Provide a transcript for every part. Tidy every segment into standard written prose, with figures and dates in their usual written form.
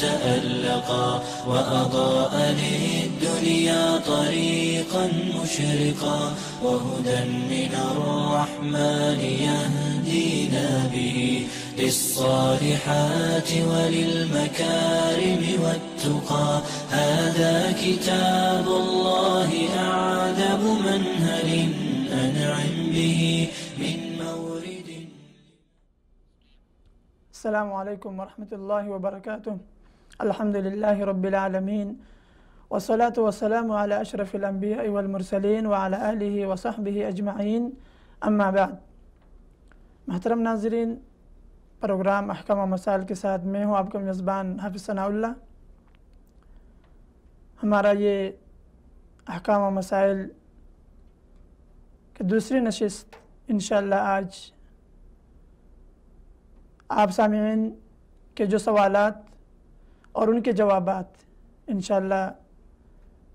تألقا وأضاء للدنيا طريقا مشرقا وهدى من الرحمن يهدينا به للصالحات وللمكارم والتقى هذا كتاب الله أعذب منهل أنعم به من مورد. السلام عليكم ورحمة الله وبركاته. الحمد لله رب العالمين والصلاة والسلام على أشرف الأنبياء والمرسلين وعلى آله وصحبه أجمعين أما بعد. محترم ناظرین، پروگرام احکام و مسائل کے ساتھ میں ہوں آپ کا میزبان حافظ ثناء اللہ. ہمارا یہ احکام و مسائل کی دوسری نشست انشاءاللہ آج آپ سامعین کے جو سوالات اور ان کے جوابات انشاءاللہ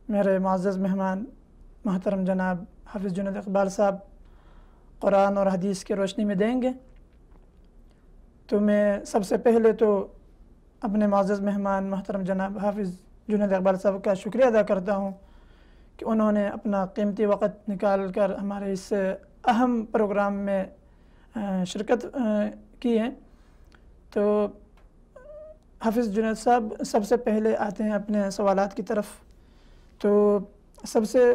میرے معزز مہمان محترم جناب حافظ جنید اقبال صاحب قرآن اور حدیث کی روشنی میں دیں گے. تو میں سب سے پہلے تو اپنے معزز مہمان محترم جناب حافظ جنید اقبال صاحب کا شکریہ ادا کرتا ہوں کہ انہوں نے اپنا قیمتی وقت نکال کر ہمارے اس اہم پروگرام میں شرکت کی ہے. تو حافظ جنید صاحب سب سے پہلے آتے ہیں اپنے سوالات کی طرف. تو سب سے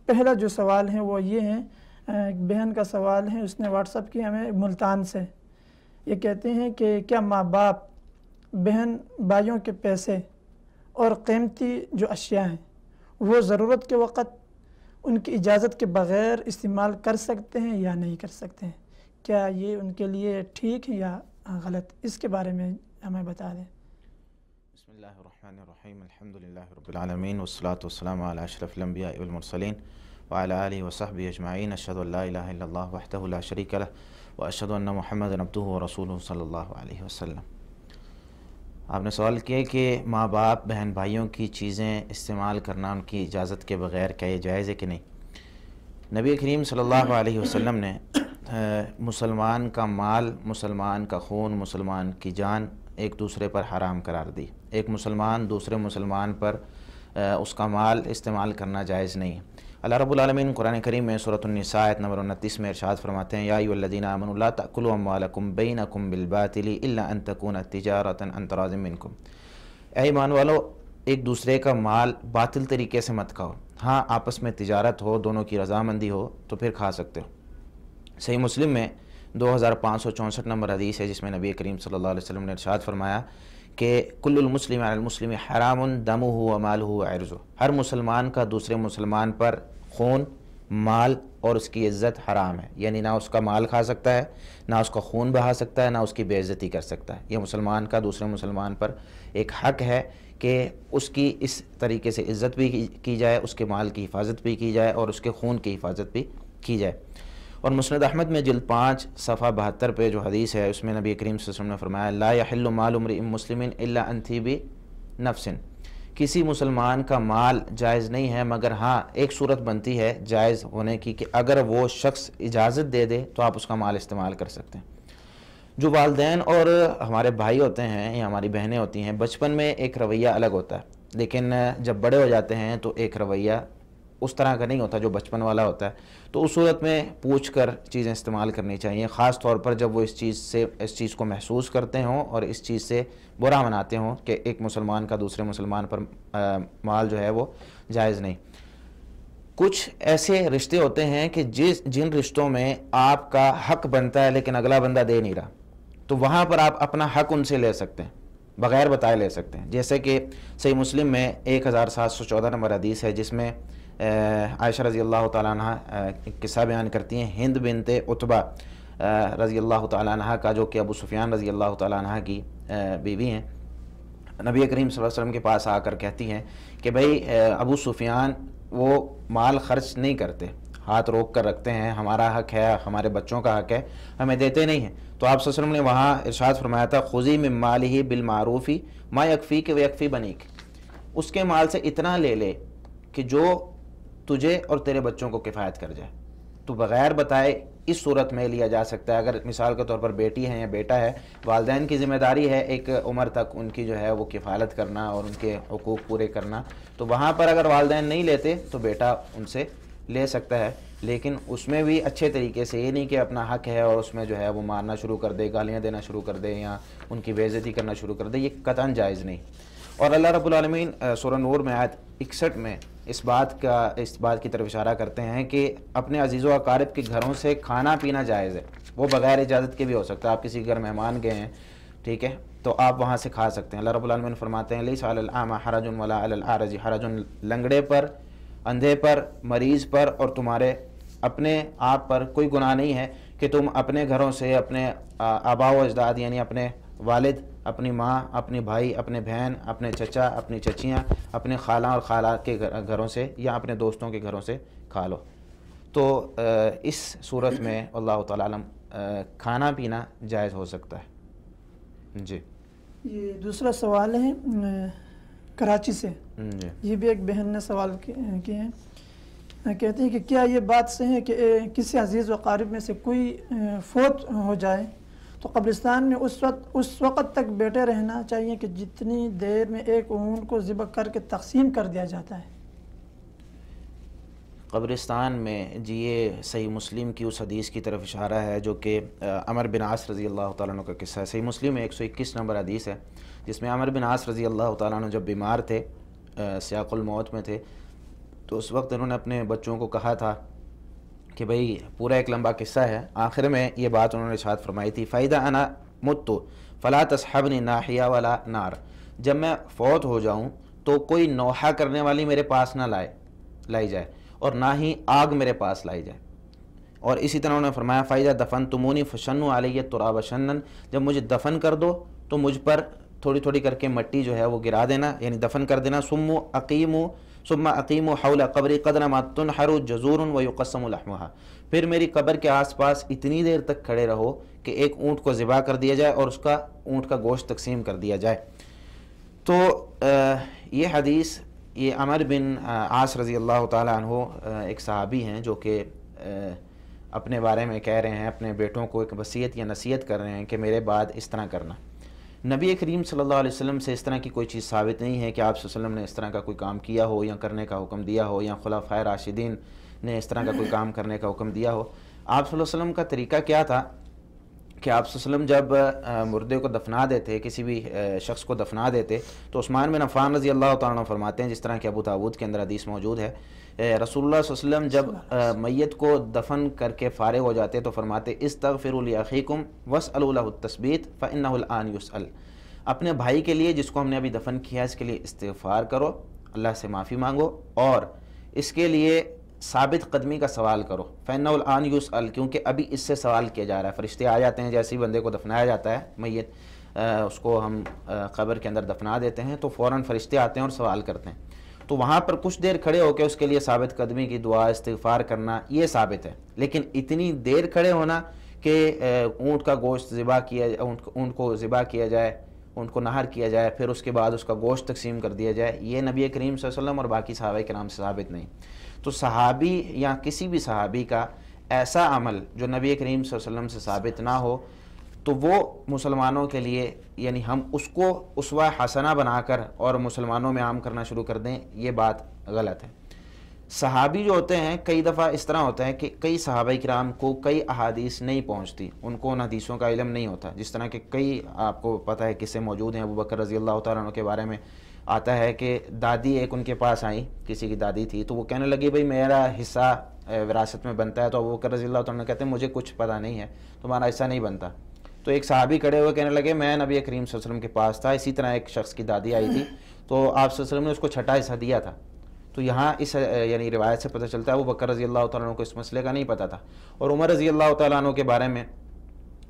پہلا جو سوال ہے وہ یہ ہے، ایک بہن کا سوال ہے، اس نے واٹس ایپ کی ہمیں ملتان سے. یہ کہتے ہیں کہ کیا ماں باپ بہن بھائیوں کے پیسے اور قیمتی جو اشیاء ہیں وہ ضرورت کے وقت ان کی اجازت کے بغیر استعمال کر سکتے ہیں یا نہیں کر سکتے ہیں؟ کیا یہ ان کے لیے ٹھیک ہے یا غلط؟ اس کے بارے میں ہمیں بتا دیں. بسم اللہ الرحمن الرحیم. الحمدللہ رب العالمین والصلاة والسلام علی اشرف الانبیاء والمرسلین وعلی آلہ وصحبہ اجمعین. اشہد ان لا الہ الا اللہ وحدہ لا شریک لہ واشہد ان محمدا عبدہ ورسولہ صلی اللہ علیہ وسلم. آپ نے سوال کیا کہ ماں باپ بہن بھائیوں کی چیزیں استعمال کرنا ان کی اجازت کے بغیر کیا یہ جائز ہے کہ نہیں؟ نبی کریم صلی اللہ علیہ وسلم نے مسلمان کا مال، مسلمان کا خون، مسلمان کی جان ایک دوسرے پر حرام قرار دی. ایک مسلمان دوسرے مسلمان پر اس کا مال استعمال کرنا جائز نہیں ہے. اللہ رب العالمین قرآن کریم میں سورۃ النساء آیت نمبر 29 میں ارشاد فرماتے ہیں، یا ایھا الذین آمنوا لا تأکلوا اموالکم بینکم بالباطل الا ان تکون تجارۃ عن تراض منکم. اے ایمان والو، ایک دوسرے کا مال باطل طریقے سے مت کھاؤ. ہاں آپس میں تجارت ہو، دونوں کی رضامندی ہو تو پھر کھا سکتے ہو. صحیح مسلم میں 2564 نمبر حدیث ہے جس میں نبی کریم صلی اللہ علیہ وسلم نے ارشاد فرمایا کہ کل المسلم علی المسلم حرام دمہ ومالہ وعرضہ. ہر مسلمان کا دوسرے مسلمان پر خون، مال اور اس کی عزت حرام ہے. یعنی نہ اس کا مال کھا سکتا ہے، نہ اس کا خون بہا سکتا ہے، نہ اس کی بے عزتی کر سکتا ہے. یہ مسلمان کا دوسرے مسلمان پر ایک حق ہے کہ اس کی اس طریقے سے عزت بھی کی جائے، اس کے مال کی حفاظت بھی کی جائے اور اس کے خون کی حفاظت بھی کی جائے. اور مسند احمد میں جلد 5 صفحہ 72 پہ جو حدیث ہے اس میں نبی کریم صلی اللہ علیہ وسلم نے فرمایا، لا یحل مال امرئ مسلم الا ان طیب نفس. کسی مسلمان کا مال جائز نہیں ہے مگر ہاں ایک صورت بنتی ہے جائز ہونے کی کہ اگر وہ شخص اجازت دے دے تو آپ اس کا مال استعمال کر سکتے ہیں. جو والدین اور ہمارے بھائی ہوتے ہیں یا ہماری بہنیں ہوتی ہیں، بچپن میں ایک رویہ الگ ہوتا ہے، لیکن جب بڑے ہو جاتے ہیں تو ایک رویہ اس طرح کا نہیں ہوتا جو بچپن والا ہوتا ہے. تو اس صورت میں پوچھ کر چیزیں استعمال کرنی چاہیے، خاص طور پر جب وہ اس چیز کو محسوس کرتے ہوں اور اس چیز سے برا مناتے ہوں کہ ایک مسلمان کا دوسرے مسلمان پر مال جو ہے وہ جائز نہیں. کچھ ایسے رشتے ہوتے ہیں کہ جن رشتوں میں آپ کا حق بنتا ہے لیکن اگلا بندہ دے نہیں رہا، تو وہاں پر آپ اپنا حق ان سے لے سکتے ہیں، بغیر بتائے لے سکتے ہیں. جیسے کہ صحیح مسلم میں 1714 نمبر حدیث ہے جس میں عائشہ رضی اللہ تعالیٰ عنہ ایک قصہ بیان کرتی ہیں. ہند بنت عتبہ رضی اللہ تعالیٰ عنہ کا، جو کہ ابو سفیان رضی اللہ تعالیٰ عنہ کی بیوی ہیں، نبی کریم صلی اللہ علیہ وسلم کے پاس آ کر کہتی ہیں کہ بھئی ابو سفیان وہ مال خرچ نہیں کرتے، ہاتھ روک کر رکھتے ہیں، ہمارا حق ہے، ہمارے بچوں کا حق ہے، ہمیں دیتے نہیں ہیں. تو آپ صلی اللہ علیہ وسلم نے وہاں ارشاد فرمایا تھا، خذی من مالہ بالمعروف ما یکفیک ویکفی بنیک. اس کے مال سے اتنا لے لے کہ جو تجھے اور تیرے بچوں کو کفایت کر جائے. تو بغیر بتائے اس صورت میں لیا جا سکتا ہے. اگر مثال کے طور پر بیٹی ہے یا بیٹا ہے، والدین کی ذمہ داری ہے ایک عمر تک ان کی جو ہے وہ کفالت کرنا اور ان کے حقوق پورے کرنا، تو وہاں پر اگر والدین نہیں لیتے تو بیٹا ان سے لے سکتا ہے. لیکن اس میں بھی اچھے طریقے سے، یہ نہیں کہ اپنا حق ہے اور اس میں جو ہے وہ مارنا شروع کر دے، گالیاں دینا شروع کر دے یا ان کی بے عزتی کرنا شروع کر دے، یہ قطعاً جائز نہیں. اور اللہ رب العالمین سورہ نور میں آیت 61 میں اس بات کی طرف اشارہ کرتے ہیں کہ اپنے عزیز و اقارب کے گھروں سے کھانا پینا جائز ہے. وہ بغیر اجازت کے بھی ہو سکتا ہے. آپ کسی گھر مہمان گئے ہیں، ٹھیک ہے، تو آپ وہاں سے کھا سکتے ہیں. اللہ رب العالمین فرماتے ہیں لیس علی الاعمى حرج ولا علی الاعرج حرج، لنگڑے پر، اندھے پر، مریض پر اور تمہارے اپنے آپ پر کوئی گناہ نہیں ہے کہ تم اپنے گھروں سے اپنے آباء و اجداد یعنی اپنے والد، اپنی ماں، اپنی بھائی، اپنے بہن، اپنے چچا، اپنی چچیاں، اپنے خالہ اور خالات کے گھروں سے یا اپنے دوستوں کے گھروں سے کھا لو. تو اس صورت میں اللہ تعالی علم کھانا پینا جائز ہو سکتا ہے. جی یہ دوسرا سوال ہے کراچی سے. جی یہ بھی ایک بہن نے سوال کیے ہیں. کہتے ہیں کہ کیا یہ بات صحیح ہے کہ کسی عزیز و قارب میں سے کوئی فوت ہو جائے تو قبرستان میں اس وقت تک بیٹھے رہنا چاہیے کہ جتنی دیر میں ایک اونٹ کو ذبح کر کے تقسیم کر دیا جاتا ہے؟ قبرستان میں جی، یہ صحیح مسلم کی اس حدیث کی طرف اشارہ ہے جو کہ عمر بن عاص رضی اللہ تعالیٰ عنہ کا قصہ ہے. صحیح مسلم میں 121 نمبر حدیث ہے جس میں عمر بن عاص رضی اللہ تعالیٰ عنہ جب بیمار تھے، سیاق الموت میں تھے، تو اس وقت انہوں نے اپنے بچوں کو کہا تھا کہ بھئی پورا ایک لمبا قصہ ہے. آخر میں یہ بات انہوں نے ارشاد فرمائی تھی فَإِذَا أَنَا مُتُّ فَلَا تَصْحَبْنِي نَاحِيَةٌ وَلَا نَارٌ، جب میں فوت ہو جاؤں تو کوئی نوحہ کرنے والی میرے پاس نہ لائی جائے اور نہ ہی آگ میرے پاس لائی جائے. اور اسی طرح انہوں نے فرمایا فَإِذَا دَفَنْتُمُونِي فَشَنُّوا عَلَيَّ التُّرَابَ شَنًّا، جب مجھے دفن کر دو تو مجھ پر تھوڑی تھوڑی کر کے مٹی جو ہے وہ گرا دینا، یعنی دفن کر دینا. ثم اقیموا حول قبری قدر ما تنحر جزور ویقسم لحمها، پھر میری قبر کے آس پاس اتنی دیر تک کھڑے رہو کہ ایک اونٹ کو ذبح کر دیا جائے اور اس کا اونٹ کا گوشت تقسیم کر دیا جائے. تو یہ حدیث، یہ عمر بن عاص رضی اللہ تعالیٰ عنہ ایک صحابی ہیں جو کہ اپنے بارے میں کہہ رہے ہیں، اپنے بیٹوں کو ایک وصیت یا نصیحت کر رہے ہیں کہ میرے بعد اس طرح کرنا. نبی کریم صلی اللہ علیہ وسلم سے اس طرح کی کوئی چیز ثابت نہیں ہے کہ آپ صلی اللہ علیہ وسلم نے اس طرح کا کوئی کام کیا ہو یا کرنے کا حکم دیا ہو، یا خلفائے راشدین نے اس طرح کا کوئی کام کرنے کا حکم دیا ہو. آپ صلی اللہ علیہ وسلم کا طریقہ کیا تھا کہ آپ صلی اللہ علیہ وسلم جب مردے کو دفنا دیتے، کسی بھی شخص کو دفنا دیتے، تو عثمان بن عفان رضی اللہ تعالیٰ عنہ فرماتے ہیں، جس طرح کہ ابو داؤد کے اندر حدیث موجود ہے، رسول اللہ صلی اللہ علیہ وسلم جب میت کو دفن کر کے فارغ ہو جاتے تو فرماتے استغفروا لاخیکم واسألوا له التثبیت فإنه الآن يسأل، اپنے بھائی کے لیے جس کو ہم نے ابھی دفن کیا اس کے لیے استغفار کرو، اللہ سے معافی مانگو اور اس کے لیے ثابت قدمی کا سوال کرو. فإنه الآن يسأل، کیونکہ ابھی اس سے سوال کیا جا رہا ہے. فرشتے آ جاتے ہیں جیسے ہی بندے کو دفنایا جاتا ہے، میت اس کو ہم قبر کے اندر دفنا دیتے ہیں تو فوراً فرشتے آتے ہیں اور سوال کرتے ہیں. تو وہاں پر کچھ دیر کھڑے ہو کے اس کے لیے ثابت قدمی کی دعا، استغفار کرنا، یہ ثابت ہے. لیکن اتنی دیر کھڑے ہونا کہ اونٹ کا گوشت ذبح کیا، اونٹ کو ذبح کیا جائے، اونٹ کو نہر کیا جائے، پھر اس کے بعد اس کا گوشت تقسیم کر دیا جائے، یہ نبی کریم صلی اللہ علیہ وسلم اور باقی صحابہ کرام سے ثابت نہیں. تو صحابی یا کسی بھی صحابی کا ایسا عمل جو نبی کریم صلی اللہ علیہ وسلم سے ثابت نہ ہو تو وہ مسلمانوں کے لیے، یعنی ہم اس کو اسوہ حسنہ بنا کر اور مسلمانوں میں عام کرنا شروع کر دیں، یہ بات غلط ہے. صحابی جو ہوتے ہیں کئی دفعہ اس طرح ہوتا ہے کہ کئی صحابہ کرام کو کئی احادیث نہیں پہنچتی، ان کو ان حدیثوں کا علم نہیں ہوتا. جس طرح کہ کئی آپ کو پتہ ہے قصے موجود ہیں. ابو بکر رضی اللہ تعالیٰ عنہ کے بارے میں آتا ہے کہ دادی ایک ان کے پاس آئیں، کسی کی دادی تھی، تو وہ کہنے لگی بھئی میرا حصہ وراثت میں بنتا ہے. تو ابو بکر رضی اللہ تعالیٰ عنہ کہتے ہیں مجھے کچھ پتہ نہیں ہے، تمہارا حصہ نہیں بنتا. تو ایک صحابی کھڑے ہوئے کہنے لگے میں نبی کریم صلی اللہ علیہ وسلم کے پاس تھا، اسی طرح ایک شخص کی دادی آئی تھی تو آپ صلی اللہ علیہ وسلم نے اس کو چھٹا حصہ دیا تھا. تو یہاں اس یعنی روایت سے پتہ چلتا ہے ابو بکر رضی اللہ تعالیٰ عنہ کو اس مسئلے کا نہیں پتہ تھا. اور عمر رضی اللہ تعالیٰ عنہ کے بارے میں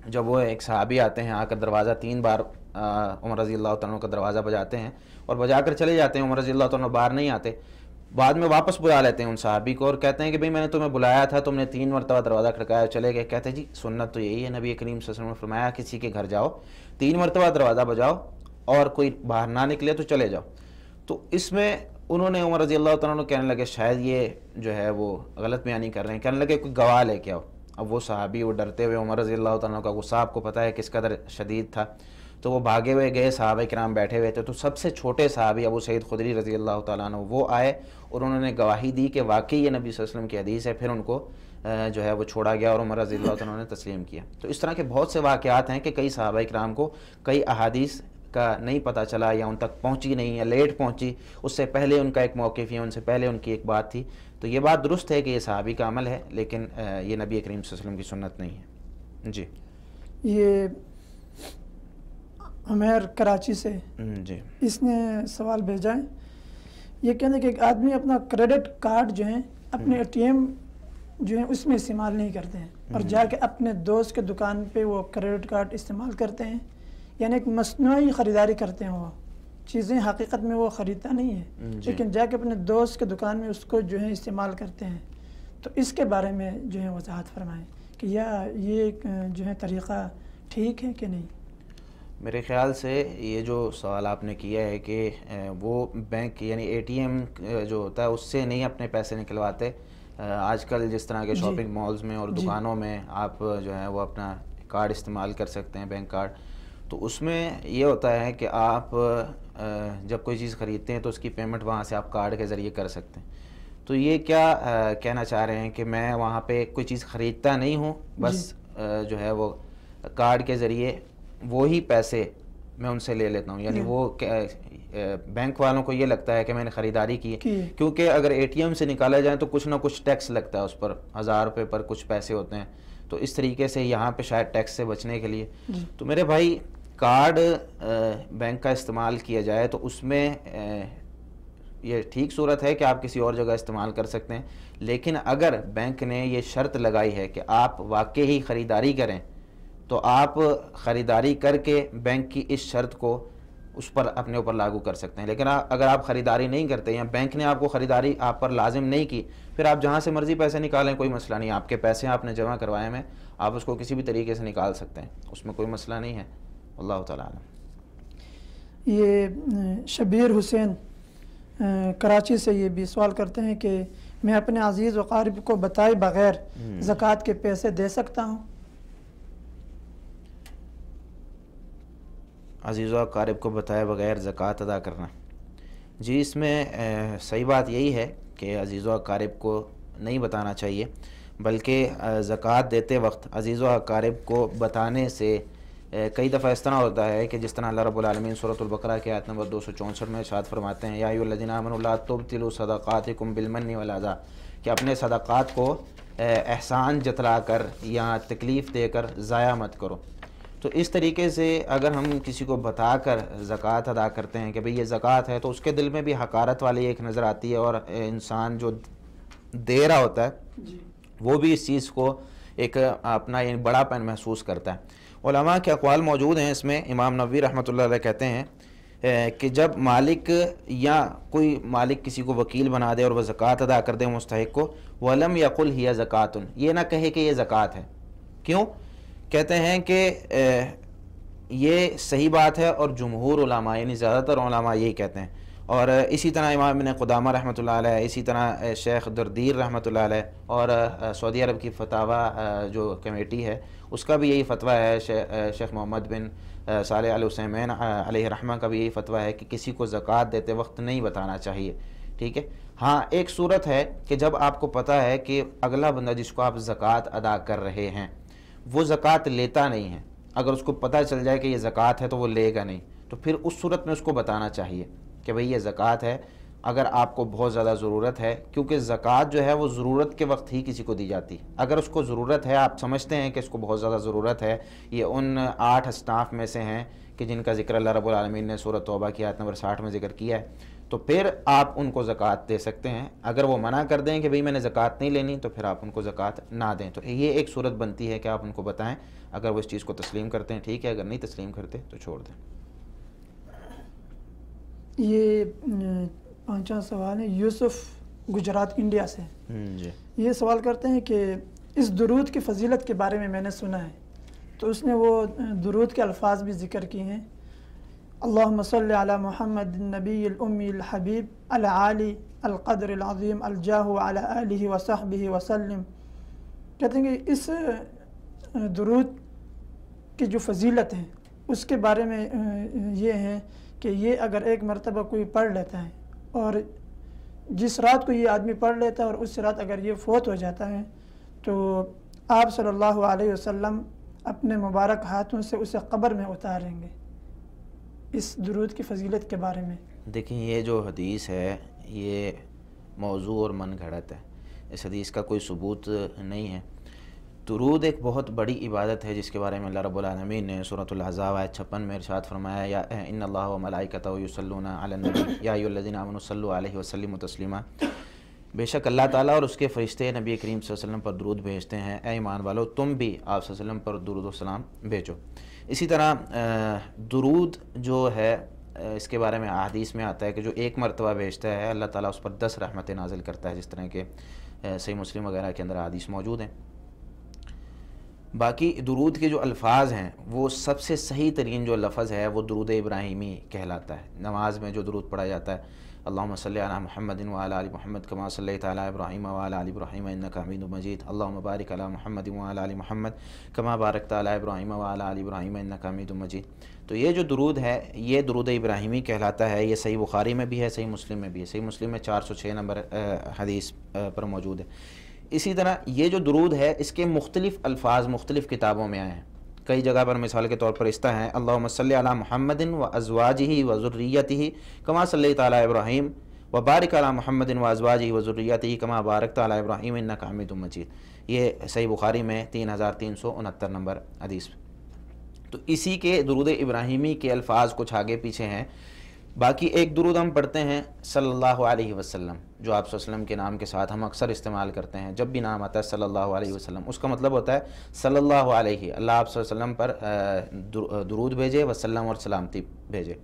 جب وہ ایک صحابی آتے ہیں، آ کر دروازہ 3 بار عمر رضی اللہ تعالیٰ عنہ کا دروازہ بجاتے ہیں اور بجا کر چلے جاتے ہیں، عمر رضی اللہ تعالیٰ عنہ باہر نہیں آتے. بعد میں واپس بلا لیتے ہیں ان صحابی کو اور کہتے ہیں کہ بھئی میں نے تمہیں بلایا تھا، تم نے 3 مرتبہ دروازہ کھڑکایا، چلے گئے. کہتے ہیں جی سنت تو یہی ہے، نبی کریم صلی اللہ علیہ وسلم نے فرمایا کسی کے گھر جاؤ 3 مرتبہ دروازہ بجاؤ اور کوئی باہر نہ نکلے تو چلے جاؤ. تو اس میں انہوں نے عمر رضی اللہ تعالیٰ عنہ کہنے لگے شاید یہ جو ہے وہ غلط بیانی کر رہے ہیں، کہنے لگے کوئی گواہ لے کے آؤ. اب وہ صحابی وہ ڈرتے ہوئے، عمر رضی اللہ تعالیٰ کا غصہ آپ کو پتہ ہے کس قدر شدید تھا، تو وہ بھاگے ہوئے گئے، صحابہ کرام بیٹھے ہوئے تھے، تو سب سے چھوٹے صحابی ابو سعید خدری رضی اللہ تعالیٰ عنہ وہ آئے اور انہوں نے گواہی دی کہ واقعی یہ نبی صلی اللہ علیہ وسلم کی حدیث ہے، پھر ان کو جو ہے وہ چھوڑا گیا اور عمر رضی اللہ تعالیٰ عنہ نے تسلیم کیا۔ تو اس طرح کے بہت سے واقعات ہیں کہ کئی صحابہ کرام کو کئی احادیث کا نہیں پتہ چلا یا ان تک پہنچی نہیں یا لیٹ پہنچی، اس سے پہلے ان کا ایک موقف یا ان سے پہلے ان کی ایک بات تھی۔ تو یہ بات درست ہے کہ یہ صحابی کا عمل ہے، لیکن یہ نبی کریم صلی اللہ علیہ وسلم کی سنت نہیں ہے۔ جی یہ عمیر کراچی سے جی اس نے سوال بھیجا ہے، یہ کہنے کہ ایک آدمی اپنا کریڈٹ کارڈ جو ہے اپنے اے ٹی ایم جو ہے اس میں استعمال نہیں کرتے ہیں اور جا کے اپنے دوست کے دکان پہ وہ کریڈٹ کارڈ استعمال کرتے ہیں، یعنی ایک مصنوعی خریداری کرتے ہیں، وہ چیزیں حقیقت میں وہ خریدتا نہیں ہے لیکن جا کے اپنے دوست کے دکان میں اس کو جو ہے استعمال کرتے ہیں۔ تو اس کے بارے میں جو ہے وضاحت فرمائیں کہ یہ جو ہے طریقہ ٹھیک ہے کہ نہیں؟ میرے خیال سے یہ جو سوال آپ نے کیا ہے کہ وہ بینک یعنی اے ٹی ایم جو ہوتا ہے اس سے نہیں اپنے پیسے نکلواتے، آج کل جس طرح کے شاپنگ مالز میں اور دکانوں میں آپ جو ہے وہ اپنا کارڈ استعمال کر سکتے ہیں، بینک کارڈ، تو اس میں یہ ہوتا ہے کہ آپ جب کوئی چیز خریدتے ہیں تو اس کی پیمنٹ وہاں سے آپ کارڈ کے ذریعے کر سکتے ہیں۔ تو یہ کیا کہنا چاہ رہے ہیں کہ میں وہاں پہ کوئی چیز خریدتا نہیں ہوں، بس جو ہے وہ کارڈ کے ذریعے وہی پیسے میں ان سے لے لیتا ہوں، یعنی وہ بینک والوں کو یہ لگتا ہے کہ میں نے خریداری کی ہے، کیونکہ اگر اے ٹی ایم سے نکالا جائے تو کچھ نہ کچھ ٹیکس لگتا ہے، اس پر 1000 روپے پر کچھ پیسے ہوتے ہیں، تو اس طریقے سے یہاں پہ شاید ٹیکس سے بچنے کے لیے تو میرے بھائی کارڈ بینک کا استعمال کیا جائے تو اس میں یہ ٹھیک صورت ہے کہ آپ کسی اور جگہ استعمال کر سکتے ہیں، لیکن اگر بینک نے یہ شرط لگائی ہے کہ آپ واقعی خریداری کریں تو آپ خریداری کر کے بینک کی اس شرط کو اس پر اپنے اوپر لاگو کر سکتے ہیں۔ لیکن اگر آپ خریداری نہیں کرتے یا بینک نے آپ کو خریداری آپ پر لازم نہیں کی، پھر آپ جہاں سے مرضی پیسے نکالیں، کوئی مسئلہ نہیں، آپ کے پیسے آپ نے جمع کروائے ہیں، آپ اس کو کسی بھی طریقے سے نکال سکتے ہیں، اس میں کوئی مسئلہ نہیں ہے۔ اللہ تعالیٰ عالم۔ یہ شبیر حسین کراچی سے یہ بھی سوال کرتے ہیں کہ میں اپنے عزیز و قارب کو بتائے بغیر زکوٰۃ کے پیسے دے سکتا ہوں؟ عزیز و اقارب کو بتائے بغیر زکوٰۃ ادا کرنا، جی اس میں صحیح بات یہی ہے کہ عزیز و اقارب کو نہیں بتانا چاہیے، بلکہ زکوٰۃ دیتے وقت عزیز و اقارب کو بتانے سے کئی دفعہ اس طرح ہوتا ہے کہ جس طرح اللہ رب العالمین سورۃ البقرہ کی آیت نمبر 264 میں ارشاد فرماتے ہیں، یا ایھا الذین آمنوا لا تبطلوا صدقاتکم بالمن والاذی، کہ اپنے صدقات کو احسان جتلا کر یا تکلیف دے کر ضائع مت کرو۔ تو اس طریقے سے اگر ہم کسی کو بتا کر زکوٰۃ ادا کرتے ہیں کہ بھئی یہ زکوٰۃ ہے، تو اس کے دل میں بھی حقارت والی ایک نظر آتی ہے، اور انسان جو دے رہا ہوتا ہے وہ بھی اس چیز کو ایک اپنا یہ بڑا پن محسوس کرتا ہے۔ علماء کے اقوال موجود ہیں اس میں، امام نووی رحمۃ اللہ علیہ کہتے ہیں کہ جب مالک یا کوئی مالک کسی کو وکیل بنا دے اور وہ زکوٰۃ ادا کر دے مستحق کو، وَلَمْ يَقُلْ هِيَ زَكَاةٌ، یہ نہ کہے کہ یہ زکوٰۃ ہے، کیوں؟ کہتے ہیں کہ یہ صحیح بات ہے، اور جمہور علماء یعنی زیادہ تر علماء یہی کہتے ہیں، اور اسی طرح امام ابن قدامہ رحمۃ اللہ علیہ، اسی طرح شیخ دردیر رحمۃ اللہ علیہ، اور سعودی عرب کی فتاویٰ جو کمیٹی ہے اس کا بھی یہی فتویٰ ہے، شیخ محمد بن صالح العثیمین علیہ رحمہ کا بھی یہی فتویٰ ہے کہ کسی کو زکوٰۃ دیتے وقت نہیں بتانا چاہیے، ٹھیک ہے۔ ہاں ایک صورت ہے کہ جب آپ کو پتہ ہے کہ اگلا بندہ جس کو آپ زکوٰۃ ادا کر رہے ہیں وہ زکوٰۃ لیتا نہیں ہے، اگر اس کو پتہ چل جائے کہ یہ زکوٰۃ ہے تو وہ لے گا نہیں، تو پھر اس صورت میں اس کو بتانا چاہیے کہ بھئی یہ زکوٰۃ ہے، اگر آپ کو بہت زیادہ ضرورت ہے، کیونکہ زکوٰۃ جو ہے وہ ضرورت کے وقت ہی کسی کو دی جاتی ہے۔ اگر اس کو ضرورت ہے، آپ سمجھتے ہیں کہ اس کو بہت زیادہ ضرورت ہے، یہ ان 8 اصناف میں سے ہیں کہ جن کا ذکر اللہ رب العالمین نے سورۃ توبہ کی آیت نمبر 60 میں ذکر کیا ہے، تو پھر آپ ان کو زکوٰۃ دے سکتے ہیں۔ اگر وہ منع کر دیں کہ بھئی میں نے زکوٰۃ نہیں لینی، تو پھر آپ ان کو زکوٰۃ نہ دیں۔ تو یہ ایک صورت بنتی ہے کہ آپ ان کو بتائیں، اگر وہ اس چیز کو تسلیم کرتے ہیں ٹھیک ہے، اگر نہیں تسلیم کرتے تو چھوڑ دیں۔ یہ 5واں سوال ہے یوسف گجرات انڈیا سے، جی یہ سوال کرتے ہیں کہ اس درود کی فضیلت کے بارے میں میں نے سنا ہے، تو اس نے وہ درود کے الفاظ بھی ذکر کیے ہیں، اللہم صلی علی محمد النبی الامی الحبیب العالی القدر العظیم الجاہ علی آلہ وصحبہ وسلم کہتے ہیں کہ اس درود کی جو فضیلت ہے اس کے بارے میں یہ ہے کہ یہ اگر ایک مرتبہ کوئی پڑھ لیتا ہے اور جس رات کو یہ آدمی پڑھ لیتا ہے اور اس رات اگر یہ فوت ہو جاتا ہے تو آپ صلی اللہ علیہ وسلم اپنے مبارک ہاتھوں سے اسے قبر میں اتاریں گے. اس درود کی فضیلت کے بارے میں دیکھیں، یہ جو حدیث ہے یہ موضوع اور من گھڑت ہے، اس حدیث کا کوئی ثبوت نہیں ہے. درود ایک بہت بڑی عبادت ہے جس کے بارے میں اللہ رب العالمین نے سورۃ الاحزاب آیت 56 میں ارشاد فرمایا، یا ان اللہ و ملائکتہ یصلون علی النبی یا ایھا الذین آمنوا صلوا علیہ وسلموا تسلیما، بے شک اللہ تعالیٰ اور اس کے فرشتے نبی کریم صلی اللہ علیہ وسلم پر درود بھیجتے ہیں، اے ایمان والو تم بھی آپ صلی اللہ علیہ وسلم پر درود و سلام بھیجو. اسی طرح درود جو ہے اس کے بارے میں احادیث میں آتا ہے کہ جو ایک مرتبہ بھیجتا ہے اللہ تعالیٰ اس پر 10 رحمتیں نازل کرتا ہے، جس طرح کہ صحیح مسلم وغیرہ کے اندر احادیث موجود ہیں. باقی درود کے جو الفاظ ہیں وہ سب سے صحیح ترین جو لفظ ہے وہ درود ابراہیمی کہلاتا ہے. نماز میں جو درود پڑھا جاتا ہے، اللہم صلی علی محمد وعلی آل محمد کما صلیت علی ابراہیم وعلی آل ابراہیم انک حمید مجید، اللہم بارک علی محمد وعلی آل محمد کما بارکت علی ابراہیم وعلی آل ابراہیم انک حمید مجید. تو یہ جو درود ہے یہ درود ابراہیمی کہلاتا ہے. یہ صحیح بخاری میں بھی ہے، صحیح مسلم میں بھی ہے. صحیح مسلم میں 406 نمبر حدیث پر موجود ہے. اسی طرح یہ جو درود ہے اس کے مختلف الفاظ مختلف کتابوں میں آئے ہیں. کئی جگہ پر مثال کے طور پر اس طرح ہیں، اللہم صلی علی محمد وازواجہ وذریتہ کما صلیت علی ابراہیم وبارک علی محمد وازواجہ وذریتہ کما بارکت علی ابراہیم انک حمید مجید. یہ صحیح بخاری میں 3369 نمبر حدیث. تو اسی کے درود ابراہیمی کے الفاظ کچھ آگے پیچھے ہیں. باقی ایک درود ہم پڑھتے ہیں صلی اللہ علیہ وسلم، جو آپ صلی اللہ علیہ وسلم کے نام کے ساتھ ہم اکثر استعمال کرتے ہیں. جب بھی نام آتا ہے صلی اللہ علیہ وسلم، اس کا مطلب ہوتا ہے صلی اللہ علیہ، اللہ آپ صلی اللہ علیہ وسلم پر درود بھیجے، وسلم اور سلامتی بھیجے.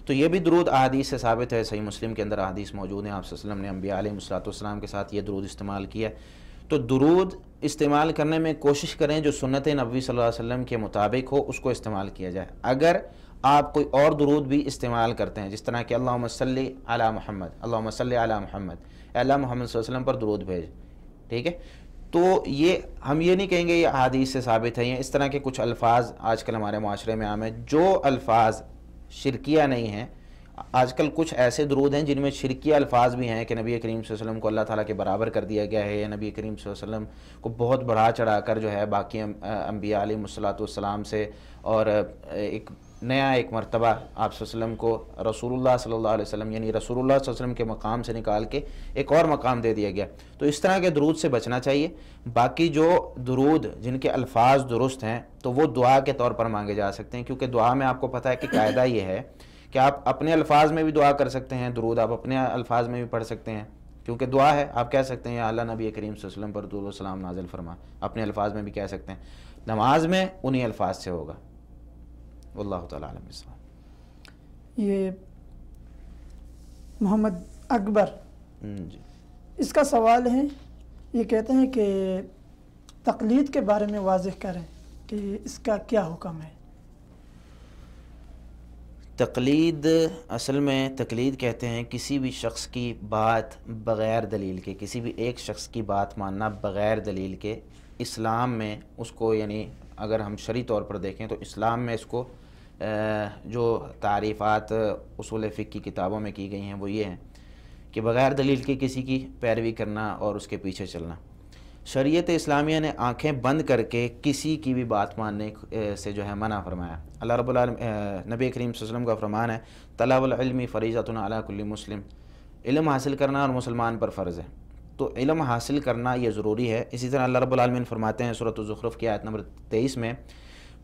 تو یہ بھی درود احادیث سے ثابت ہے. صحیح مسلم کے اندر احادیث موجود ہیں، آپ صلی اللہ علیہ وسلم نے انبیاء علیہ السلام کے ساتھ یہ درود استعمال کیا. تو درود استعمال کرنے میں کوشش کریں جو سنت نبوی صلی اللہ علیہ وسلم کے مطابق ہو اس کو استعمال کیا جائے. اگر آپ کوئی اور درود بھی استعمال کرتے ہیں جس طرح کہ اللہم صلی علی محمد، اللہم صلی علی محمد، اے اللہ محمد صلی اللہ علیہ وسلم پر درود بھیج، ٹھیک ہے، تو یہ ہم یہ نہیں کہیں گے یہ احادیث سے ثابت ہے. یہ اس طرح کے کچھ الفاظ آج کل ہمارے معاشرے میں عام ہیں جو الفاظ شرکیہ نہیں ہیں. آج کل کچھ ایسے درود ہیں جن میں شرکیہ الفاظ بھی ہیں کہ نبی کریم صلی اللہ علیہ وسلم کو اللہ تعالیٰ کے برابر کر دیا گیا ہے، یا نبی کریم صلی اللہ علیہ وسلم کو بہت بڑھا چڑھا کر جو ہے باقی انبیاء علیہ السلام سے اور ایک مرتبہ آپ صلی اللہ علیہ وسلم کو رسول اللہ صلی اللہ علیہ وسلم یعنی رسول اللہ صلی اللہ علیہ وسلم کے مقام سے نکال کے ایک اور مقام دے دیا گیا. تو اس طرح کے درود سے بچنا چاہیے. باقی جو درود جن کے الفاظ درست ہیں تو وہ دعا کے طور پر مانگے جا سکتے ہیں، کیونکہ دعا میں آپ کو پتہ ہے کہ قاعدہ یہ ہے کہ آپ اپنے الفاظ میں بھی دعا کر سکتے ہیں، درود آپ اپنے الفاظ میں بھی پڑھ سکتے ہیں کیونکہ دعا ہے. آپ کہہ سکتے ہیں یا اللہ نبی کریم صلی اللہ علیہ وسلم پر درود و سلام نازل فرما، اپنے الفاظ میں بھی کہہ سکتے ہیں. نماز میں انہی الفاظ سے ہوگا. واللہ تعالیٰ عالم بالصواب. یہ محمد اکبر جی اس کا سوال ہے، یہ کہتے ہیں کہ تقلید کے بارے میں واضح کریں کہ اس کا کیا حکم ہے. تقلید، اصل میں تقلید کہتے ہیں کسی بھی شخص کی بات بغیر دلیل کے، کسی بھی ایک شخص کی بات ماننا بغیر دلیل کے. اسلام میں اس کو یعنی اگر ہم شرعی طور پر دیکھیں تو اسلام میں اس کو جو تعریفات اصول فقہ کی کتابوں میں کی گئی ہیں وہ یہ ہیں کہ بغیر دلیل کے کسی کی پیروی کرنا اور اس کے پیچھے چلنا. شریعت اسلامیہ نے آنکھیں بند کر کے کسی کی بھی بات ماننے سے جو ہے منع فرمایا. اللہ رب العالمین نبی کریم صلی اللہ علیہ وسلم کا فرمان ہے طلب العلم فریضۃ علی کل مسلم، علم حاصل کرنا اور مسلمان پر فرض ہے. تو علم حاصل کرنا یہ ضروری ہے. اسی طرح اللہ رب العالمین فرماتے ہیں سورۃ الزخرف کی آیت نمبر 23 میں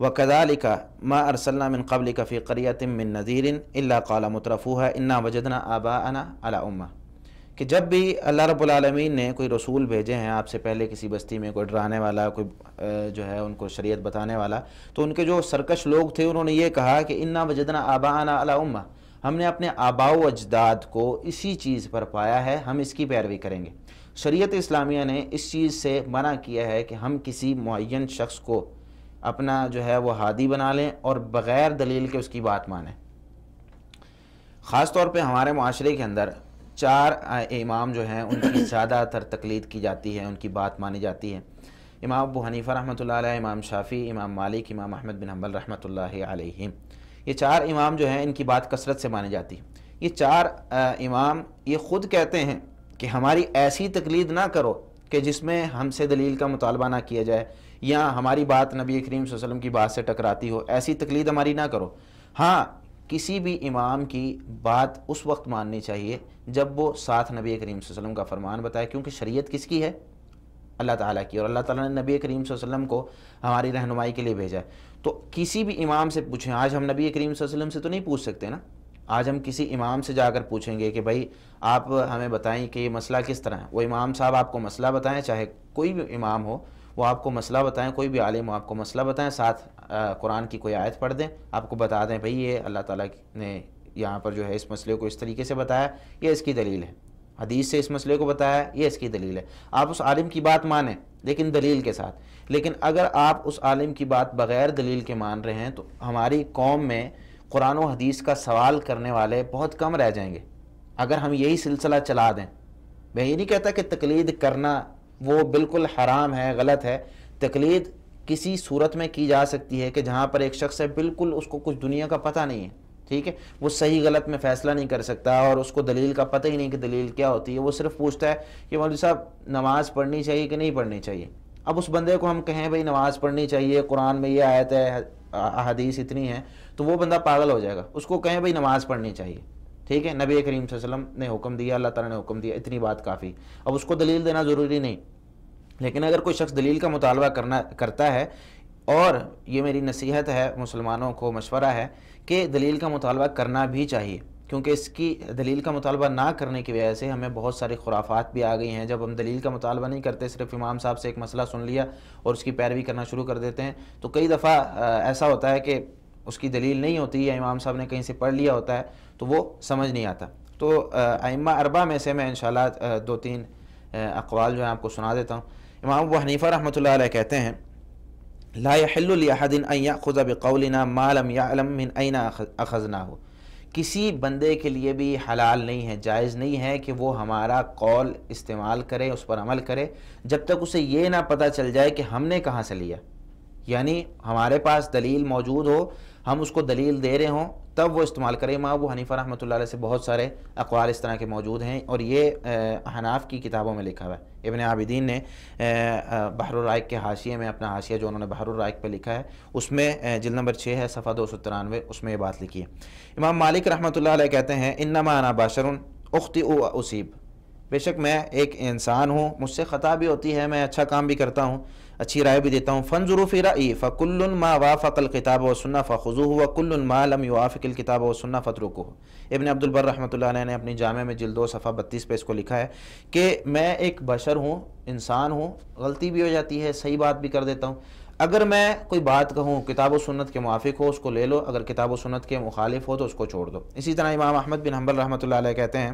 وَكَذَلِكَ مَا أَرْسَلْنَا مِن قَبْلِكَ فِي قَرْيَةٍ مِّن نَذِيرٍ إِلَّا قَالَ مُتْرَفُوهَا إِنَّا وَجَدْنَا آبَاءَنَا عَلَى أُمَّةٍ، کہ جب بھی اللہ رب العالمین نے کوئی رسول بھیجے ہیں آپ سے پہلے کسی بستی میں، کوئی ڈرانے والا، کوئی جو ہے ان کو شریعت بتانے والا، تو ان کے جو سرکش لوگ تھے انہوں نے یہ کہا کہ اِنَّا وَجَدْنَا آبَاءَنَا عَلَى أُمَّةٍ، ہم نے اپنے آباء و اجداد کو اسی چیز پر پایا ہے، ہم اس کی پیروی کریں گے. شریعت اسلامیہ نے اس چیز سے منع کیا ہے کہ ہم کسی معین شخص کو اپنا جو ہے وہ ہادی بنا لیں اور بغیر دلیل کے اس کی بات مانیں. خاص طور پہ ہمارے معاشرے کے اندر 4 امام جو ہیں ان کی زیادہ تر تقلید کی جاتی ہے، ان کی بات مانی جاتی ہے. امام ابو حنیفہ رحمۃ اللہ علیہ، امام شافعی، امام مالک، امام احمد بن حنبل رحمۃ اللہ علیہ، یہ 4 امام جو ہیں ان کی بات کثرت سے مانی جاتی ہے۔ یہ 4 امام یہ خود کہتے ہیں کہ ہماری ایسی تقلید نہ کرو کہ جس میں ہم سے دلیل کا مطالبہ نہ کیا جائے یا ہماری بات نبی کریم صلی اللہ علیہ وسلم کی بات سے ٹکراتی ہو، ایسی تقلید ہماری نہ کرو۔ ہاں، کسی بھی امام کی بات اس وقت ماننی چاہیے جب وہ ساتھ نبی کریم صلی اللہ علیہ وسلم کا فرمان بتائے، کیونکہ شریعت کس کی ہے؟ اللہ تعالیٰ کی، اور اللہ تعالیٰ نے نبی کریم صلی اللہ علیہ وسلم کو ہماری رہنمائی کے لیے بھیجا ہے۔ تو کسی بھی امام سے پوچھیں، آج ہم نبی کریم صلی اللہ علیہ وسلم سے تو نہیں پوچھ سکتے نا، آج ہم کسی امام سے جا کر پوچھیں گے کہ بھائی آپ ہمیں بتائیں کہ یہ مسئلہ کس طرح ہے۔ وہ امام صاحب آپ کو مسئلہ بتائیں، چاہے کوئی بھی امام ہو وہ آپ کو مسئلہ بتائیں، کوئی بھی عالم ہو آپ کو مسئلہ بتائیں، ساتھ قرآن کی کوئی آیت پڑھ دیں، آپ کو بتا دیں بھئی یہ اللہ تعالیٰ نے یہاں پر جو ہے اس مسئلے کو اس طریقے سے بتایا، یہ اس کی دلیل ہے، حدیث سے اس مسئلے کو بتایا، یہ اس کی دلیل ہے۔ آپ اس عالم کی بات مانیں لیکن دلیل کے ساتھ۔ لیکن اگر آپ اس عالم کی بات بغیر دلیل کے مان رہے ہیں تو ہماری قوم میں قرآن و حدیث کا سوال کرنے والے بہت کم رہ جائیں گے اگر ہم یہی سلسلہ چلا دیں۔ میں یہ نہیں کہتا کہ تقلید کرنا وہ بالکل حرام ہے، غلط ہے۔ تقلید کسی صورت میں کی جا سکتی ہے کہ جہاں پر ایک شخص ہے بالکل اس کو کچھ دنیا کا پتہ نہیں ہے، ٹھیک ہے، وہ صحیح غلط میں فیصلہ نہیں کر سکتا اور اس کو دلیل کا پتہ ہی نہیں کہ دلیل کیا ہوتی ہے، وہ صرف پوچھتا ہے کہ مولوی صاحب نماز پڑھنی چاہیے کہ نہیں پڑھنی چاہیے۔ اب اس بندے کو ہم کہیں بھئی نماز پڑھنی چاہیے، قرآن میں یہ آیت ہے، احادیث اتنی ہیں، تو وہ بندہ پاگل ہو جائے گا۔ اس کو کہیں بھئی نماز پڑھنی چاہیے، ٹھیک ہے، نبی کریم صلی اللہ علیہ وسلم نے حکم دیا، اللہ تعالیٰ نے حکم دیا، اتنی بات کافی۔ اب اس کو دلیل دینا ضروری نہیں، لیکن اگر کوئی شخص دلیل کا مطالبہ کرتا ہے، اور یہ میری نصیحت ہے مسلمانوں کو، مشورہ ہے کہ دلیل کا مطالبہ کرنا بھی چاہیے، کیونکہ اس کی دلیل کا مطالبہ نہ کرنے کی وجہ سے ہمیں بہت ساری خرافات بھی آ گئی ہیں۔ جب ہم دلیل کا مطالبہ نہیں کرتے، صرف امام صاحب سے ایک مسئلہ سن لیا اور اس کی پیروی کرنا شروع کر دیتے ہیں، تو کئی دفعہ ایسا ہوتا ہے کہ اس کی دلیل نہیں ہوتی یا امام صاحب نے کہیں سے پڑھ لیا ہوتا ہے تو وہ سمجھ نہیں آتا۔ تو ائمہ اربعہ میں سے میں انشاءاللہ 2-3 اقوال جو ہیں آپ کو سنا دیتا ہوں۔ امام ابو حنیفہ رحمۃ اللہ علیہ کہتے ہیں لا يحل لأحد ان يأخذ بقولنا ما لم يعلم من أين أخذناه، کسی بندے کے لیے بھی حلال نہیں ہے، جائز نہیں ہے کہ وہ ہمارا قول استعمال کرے، اس پر عمل کرے جب تک اسے یہ نہ پتہ چل جائے کہ ہم نے کہاں سے لیا۔ یعنی ہمارے پاس دلیل موجود ہو، ہم اس کو دلیل دے رہے ہوں تب وہ استعمال کریں۔ امام ابو حنیفہ رحمۃ اللہ علیہ سے بہت سارے اقوال اس طرح کے موجود ہیں، اور یہ حناف کی کتابوں میں لکھا ہوا ہے۔ ابن عابدین نے بحر الرائق کے حاشیے میں، اپنا حاشیہ جو انہوں نے بحر الرائق پہ لکھا ہے، اس میں جلد نمبر 6 ہے، صفحہ 293، اس میں یہ بات لکھی ہے۔ امام مالک رحمۃ اللہ علیہ کہتے ہیں انما انا بشر اخطئ واصیب، بے شک میں ایک انسان ہوں، مجھ سے خطا بھی ہوتی ہے، میں اچھا کام بھی کرتا ہوں، اچھی رائے بھی دیتا ہوں۔ فانظروا فی رأیی فکل ما وافق الکتاب والسنہ فخذوہ وکل ما لم یوافق الکتاب والسنہ فاترکوہ۔ ابن عبد البر رحمۃ اللہ علیہ نے اپنی جامع میں جلد 2 صفحہ 32 پہ اس کو لکھا ہے کہ میں ایک بشر ہوں، انسان ہوں، غلطی بھی ہو جاتی ہے، صحیح بات بھی کر دیتا ہوں۔ اگر میں کوئی بات کہوں کتاب و سنت کے موافق ہو اس کو لے لو، اگر کتاب و سنت کے مخالف ہو تو اس کو چھوڑ دو۔ اسی طرح امام احمد بن حنبل رحمۃ اللہ علیہ کہتے ہیں،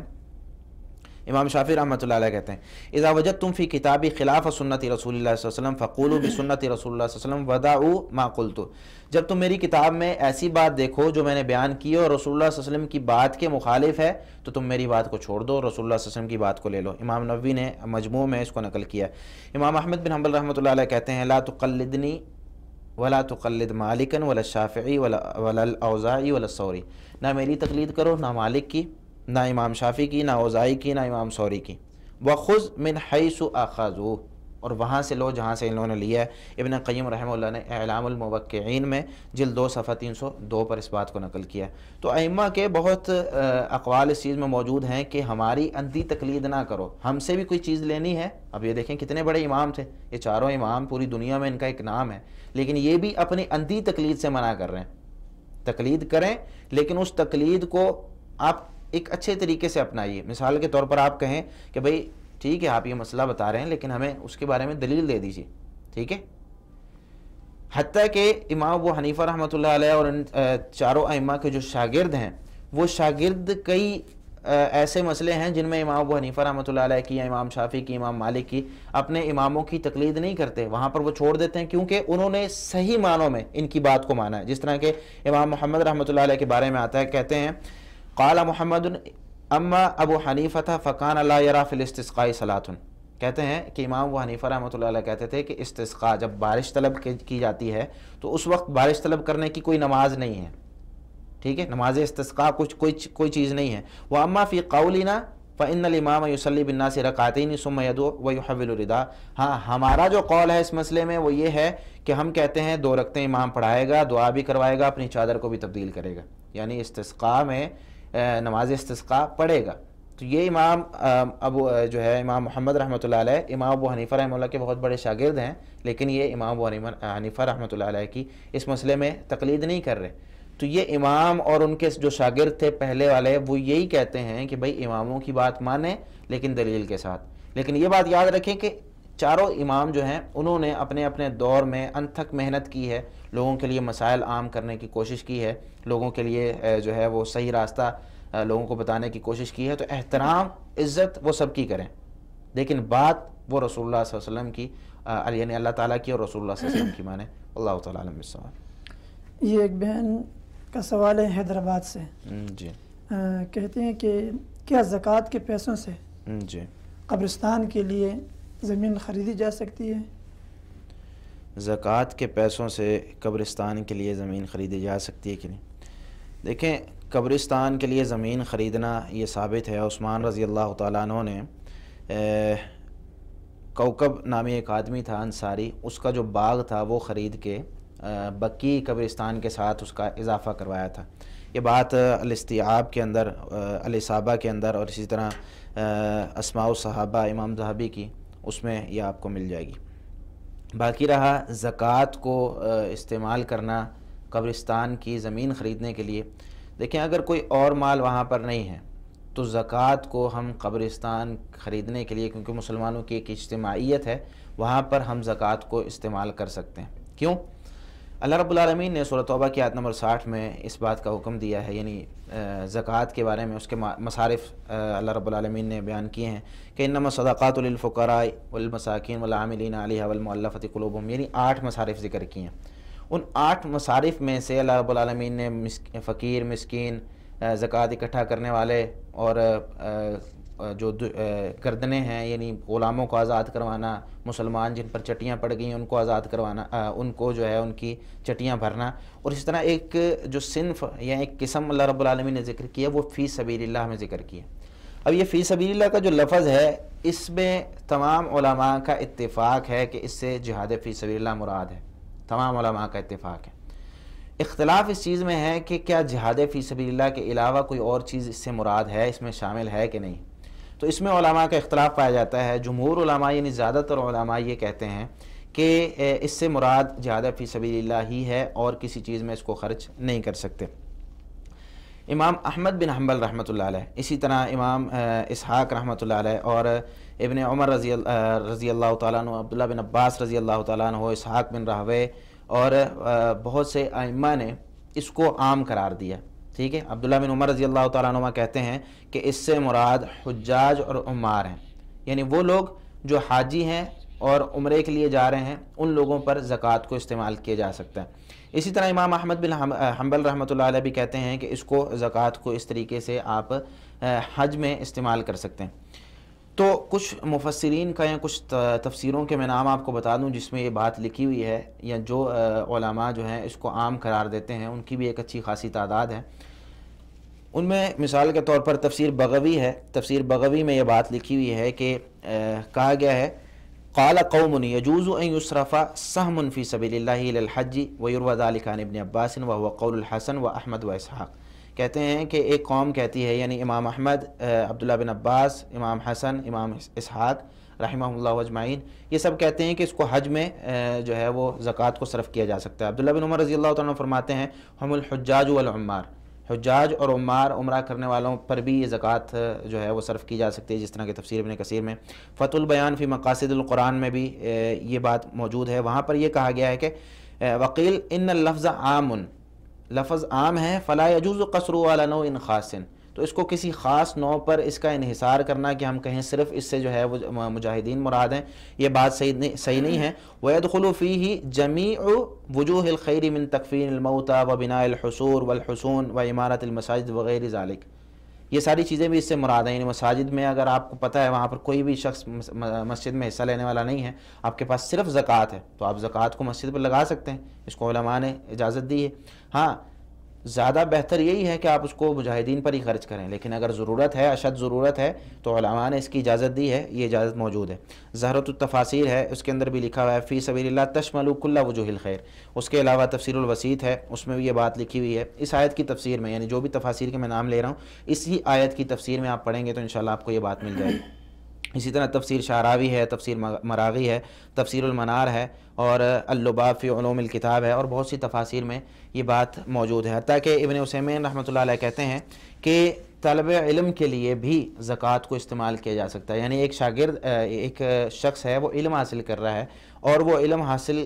امام شافعی رحمۃ اللہ علیہ کہتے ہیں اذا وجدتم فی کتابی خلاف سنت رسول اللہ صلی اللہ علیہ وسلم فقولوا بسنت رسول اللہ صلی اللہ علیہ وسلم ودعوا ما قلت، جب تم میری کتاب میں ایسی بات دیکھو جو میں نے بیان کی اور رسول اللہ صلی اللہ علیہ وسلم کی بات کے مخالف ہے تو تم میری بات کو چھوڑ دو، رسول اللہ صلی اللہ علیہ وسلم کی بات کو لے لو۔ امام نووی نے مجموع میں اس کو نقل کیا۔ امام احمد بن حنبل رحمۃ اللہ علیہ کہتے ہیں لا تقلدنی ولا تقلد مالکا ولا الشافعی ولا الاوزاعی ولا الثوری، نہ میری تقلید کرو، نہ مالک کی، نہ امام شافعی کی، نہ اوزاعی کی، نہ امام ثوری کی۔ وخذ من حیث اخذوا، اور وہاں سے لو جہاں سے ان لوگوں نے لیا ہے۔ ابن قیم رحمہ اللہ نے اعلام الموقعین میں جلد 2 صفحہ 302 پر اس بات کو نقل کیا۔ تو ائمہ کے بہت اقوال اس چیز میں موجود ہیں کہ ہماری اندھی تقلید نہ کرو، ہم سے بھی کوئی چیز لینی ہے۔ اب یہ دیکھیں کتنے بڑے امام تھے، یہ چاروں امام پوری دنیا میں ان کا ایک نام ہے، لیکن یہ بھی اپنی اندھی تقلید سے منع کر رہے ہیں۔ تقلید کریں لیکن اس تقلید کو آپ ایک اچھے طریقے سے اپنائیے۔ مثال کے طور پر آپ کہیں کہ بھئی ٹھیک ہے آپ یہ مسئلہ بتا رہے ہیں لیکن ہمیں اس کے بارے میں دلیل دے دیجیے، ٹھیک ہے۔ حتیٰ کہ امام ابو حنیفہ رحمۃ اللہ علیہ اور ان چاروں ائمہ کے جو شاگرد ہیں، وہ شاگرد کئی ایسے مسئلے ہیں جن میں امام ابو حنیفہ رحمۃ اللہ علیہ کی یا امام شافعی کی، امام مالک کی اپنے اماموں کی تقلید نہیں کرتے، وہاں پر وہ چھوڑ دیتے ہیں کیونکہ انہوں نے صحیح معنوں میں ان کی بات کو مانا ہے۔ جس طرح کہ امام محمد رحمۃ اللہ علیہ کے بارے میں آتا ہے، کہتے ہیں قال محمد اما ابو حنیفہ فکان لا یری فی الاستسقاء صلاۃ، کہتے ہیں کہ امام ابو حنیفہ رحمۃ اللہ علیہ کہتے تھے کہ استسقاء جب بارش طلب کی جاتی ہے تو اس وقت بارش طلب کرنے کی کوئی نماز نہیں ہے، ٹھیک ہے، نماز استسقاء کوئی چیز نہیں ہے۔ وَأَمَّا فِي قَوْلِنَا فَإِنَّ الْإِمَامَ يُصَلِّي بِالنَّاسِ رَكْعَتَيْنِ ثُمَّ يَدْعُو وَيُحَوِّلُ الرِّدَاءَ، ہاں ہمارا جو قول ہے اس مسئلے میں وہ یہ ہے کہ ہم کہتے ہیں 2 رکعتیں امام پڑھائے گا، دعا بھی کروائے گا، اپنی چادر کو بھی تبدیل کرے گا، یعنی استسقاء میں نماز استسقاء پڑھے گا۔ تو یہ امام جو ہے امام محمد رحمۃ اللہ علیہ امام ابو حنیفہ رحمۃ اللہ کے بہت بڑے شاگرد ہیں، لیکن یہ امام ابو حنیفہ رحمۃ اللہ علیہ کی اس مسئلے میں تقلید نہیں کر رہے۔ تو یہ امام اور ان کے جو شاگرد تھے پہلے والے وہ یہی کہتے ہیں کہ بھائی اماموں کی بات مانیں لیکن دلیل کے ساتھ۔ لیکن یہ بات یاد رکھیں کہ چاروں امام جو ہیں انہوں نے اپنے اپنے دور میں انتھک محنت کی ہے، لوگوں کے لیے مسائل عام کرنے کی کوشش کی ہے، لوگوں کے لیے جو ہے وہ صحیح راستہ لوگوں کو بتانے کی کوشش کی ہے۔ تو احترام عزت وہ سب کی کریں، لیکن بات وہ رسول اللہ صلی اللہ علیہ وسلم کی یعنی اللہ تعالیٰ کی اور رسول اللہ صلی اللہ علیہ وسلم کی مانیں۔ اللہ تعالیٰ عالم بالصواب۔ یہ ایک بہن کا سوال ہے حیدرآباد سے، جی کہتے ہیں کہ کیا زکوٰۃ کے پیسوں سے جی قبرستان کے لیے زمین خریدی جا سکتی ہے؟ زکوٰۃ کے پیسوں سے قبرستان کے لیے زمین خریدی جا سکتی ہے کہ نہیں؟ دیکھیں، قبرستان کے لیے زمین خریدنا یہ ثابت ہے۔ عثمان رضی اللہ تعالیٰ عنہ نے کوکب نامی ایک آدمی تھا انصاری، اس کا جو باغ تھا وہ خرید کے بقی قبرستان کے ساتھ اس کا اضافہ کروایا تھا۔ یہ بات الاستیعاب کے اندر، الاصابہ کے اندر، اور اسی طرح اسماء الصحابہ امام ذہبی کی، اس میں یہ آپ کو مل جائے گی۔ باقی رہا زکوٰۃ کو استعمال کرنا قبرستان کی زمین خریدنے کے لیے، دیکھیں اگر کوئی اور مال وہاں پر نہیں ہے تو زکوٰۃ کو ہم قبرستان خریدنے کے لیے، کیونکہ مسلمانوں کی ایک اجتماعیت ہے، وہاں پر ہم زکوٰۃ کو استعمال کر سکتے ہیں۔ کیوں؟ اللہ رب العالمین نے سورۃ توبہ کی آیت نمبر 60 میں اس بات کا حکم دیا ہے، یعنی زکوٰۃ کے بارے میں اس کے مصارف اللہ رب العالمین نے بیان کیے ہیں کہ انما الصدقات للفقراء والمساکین والعاملین علیہا والمؤلفۃ قلوبہم، یعنی 8 مصارف ذکر کیے ہیں۔ ان 8 مصارف میں سے اللہ رب العالمین نے فقیر، مسکین، زکوٰۃ اکٹھا کرنے والے اور جو گردنیں ہیں یعنی غلاموں کو آزاد کروانا، مسلمان جن پر چٹیاں پڑ گئی ہیں ان کو آزاد کروانا، ان کو جو ہے ان کی چٹیاں بھرنا، اور اس طرح ایک جو صنف یا ایک قسم اللہ رب العالمین نے ذکر کیا وہ فی سبیل اللہ میں ذکر کیا۔ اب یہ فی سبیل اللہ کا جو لفظ ہے اس میں تمام علماء کا اتفاق ہے کہ اس سے جہاد فی سبیل اللہ مراد ہے، تمام علماء کا اتفاق ہے۔ اختلاف اس چیز میں ہے کہ کیا جہاد فی سبیل اللہ کے علاوہ کوئی اور چیز اس سے مراد ہے، اس میں شامل ہے کہ نہیں، تو اس میں علماء کا اختلاف پایا جاتا ہے۔ جمہور علماء یعنی زیادہ تر علماء یہ کہتے ہیں کہ اس سے مراد جہاد فی سبیل اللہ ہی ہے اور کسی چیز میں اس کو خرچ نہیں کر سکتے۔ امام احمد بن حنبل رحمۃ اللہ علیہ، اسی طرح امام اسحاق رحمۃ اللہ علیہ، اور ابن عمر رضی اللہ تعالیٰ عنہ، عبداللہ بن عباس رضی اللہ تعالیٰ عنہ، اسحاق بن راہوے اور بہت سے ائمہ نے اس کو عام قرار دیا، ٹھیک ہے۔ عبداللہ بن عمر رضی اللہ تعالیٰ عنہ کہتے ہیں کہ اس سے مراد حجاج اور عمار ہیں، یعنی وہ لوگ جو حاجی ہیں اور عمرے کے لیے جا رہے ہیں ان لوگوں پر زکوٰۃ کو استعمال کیا جا سکتا ہے۔ اسی طرح امام احمد بن حنبل رحمۃ اللہ علیہ بھی کہتے ہیں کہ اس کو زکوٰۃ کو اس طریقے سے آپ حج میں استعمال کر سکتے ہیں۔ تو کچھ مفسرین کا یا کچھ تفسیروں کے میں نام آپ کو بتا دوں جس میں یہ بات لکھی ہوئی ہے، یا جو علماء جو ہیں اس کو عام قرار دیتے ہیں ان کی بھی ایک اچھی خاصی تعداد ہے۔ ان میں مثال کے طور پر تفسیر بغوی ہے، تفسیر بغوی میں یہ بات لکھی ہوئی ہے کہ کہا گیا ہے قال قوم يجوز ان يصرف سهم في سبيل الله الى الحج ويروى ذلك عن ابن عباس وهو قول الحسن واحمد واسحاق، کہتے ہیں کہ ایک قوم کہتی ہے، یعنی امام احمد، عبداللہ بن عباس، امام حسن، امام اسحاق رحمہ اللہ اجمعین، یہ سب کہتے ہیں کہ اس کو حج میں جو ہے وہ زکوٰۃ کو صرف کیا جا سکتا ہے۔ عبداللہ بن عمر رضی اللہ تعالیٰ عنہ فرماتے ہیں ہم الحجاج والعمار، حجاج اور عمار، عمرہ کرنے والوں پر بھی یہ زکوٰۃ جو ہے وہ صرف کی جا سکتی ہے، جس طرح کہ تفسیر ابن کثیر میں، فتح البیان فی مقاصد القرآن میں بھی یہ بات موجود ہے۔ وہاں پر یہ کہا گیا ہے کہ وقیل ان اللفظ عام، لفظ عام ہے، فلا یجوز قصر علی نوع خاص، تو اس کو کسی خاص نوع پر اس کا انحصار کرنا کہ ہم کہیں صرف اس سے جو ہے وہ مجاہدین مراد ہیں، یہ بات صحیح نہیں ہے۔ وَيَدْخُلُ فِيهِ جَمِيعُ وُجُوهِ الْخَيْرِ مِن تَكْفِينِ الْمَوْتَى وَبِنَاءِ الْحُصُورِ وَالْحُصُونِ وَإِمَارَةِ الْمَسَاجِدِ وغیر ذلك، یہ ساری چیزیں بھی اس سے مراد ہیں. یعنی مساجد میں اگر آپ کو پتہ ہے وہاں پر کوئی بھی شخص مسجد میں حصہ لینے والا نہیں ہے، آپ کے پاس صرف زکوٰۃ ہے، تو آپ زکوٰۃ کو مسجد پر لگا سکتے ہیں، اس کو علماء نے اجازت دی ہے. ہاں زیادہ بہتر یہی ہے کہ آپ اس کو مجاہدین پر ہی خرچ کریں، لیکن اگر ضرورت ہے، اشد ضرورت ہے، تو علماء نے اس کی اجازت دی ہے، یہ اجازت موجود ہے. زہرۃ التفاسیر ہے، اس کے اندر بھی لکھا ہوا ہے فی سبیل اللہ تشمل کل وجوہ الخیر. اس کے علاوہ تفسیر الوسیط ہے، اس میں بھی یہ بات لکھی ہوئی ہے. اس آیت کی تفسیر میں، یعنی جو بھی تفاسیر کے میں نام لے رہا ہوں، اسی آیت کی تفسیر میں آپ پڑھیں گے تو انشاءاللہ آپ کو یہ بات مل جائے گی. اسی طرح تفسیر شعراوی ہے، تفسیر مراغی ہے، تفسیر المنار ہے، اور اللباب فی علوم الکتاب ہے، اور بہت سی تفاسیر میں یہ بات موجود ہے. حتیٰ کہ ابن عثیمین رحمۃ اللہ علیہ کہتے ہیں کہ طلب علم کے لیے بھی زکوٰۃ کو استعمال کیا جا سکتا ہے. یعنی ایک شاگرد، ایک شخص ہے، وہ علم حاصل کر رہا ہے، اور وہ علم حاصل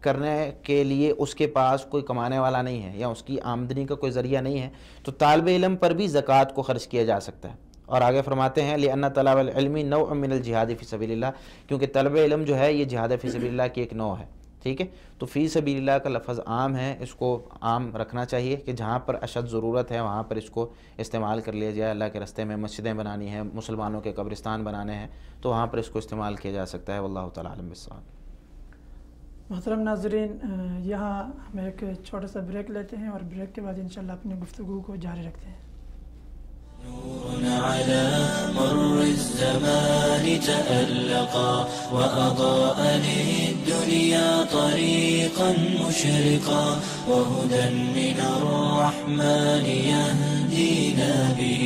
کرنے کے لیے اس کے پاس کوئی کمانے والا نہیں ہے، یا اس کی آمدنی کا کوئی ذریعہ نہیں ہے، تو طالب علم پر بھی زکوٰۃ کو خرچ کیا جا سکتا ہے. اور آگے فرماتے ہیں لِأَنَّ طَلَبَ الْعِلْمِ نَوْعٌ مِّنَ الْجِهَادِ فِي سَبِيلِ اللَّهِ، کیونکہ طلب علم جو ہے یہ جہاد فی سبیل اللہ کی ایک نوع ہے. ٹھیک ہے، تو فی سبیل اللہ کا لفظ عام ہے، اس کو عام رکھنا چاہیے کہ جہاں پر اشد ضرورت ہے وہاں پر اس کو استعمال کر لیا جائے. اللہ کے راستے میں مسجدیں بنانی ہیں، مسلمانوں کے قبرستان بنانے ہیں، تو وہاں پر اس کو استعمال کیا جا سکتا ہے. واللہ تعالیٰ عالم بالصواب. محترم ناظرین، یہاں ہم ایک چھوٹا سا بریک لیتے ہیں، اور بریک کے بعد انشاءاللہ اپنی گفتگو کو جاری رکھتے ہیں. نور على مر الزمان تألقا وأضاء للدنيا طريقا مشرقا وهدى من الرحمن يهدينا به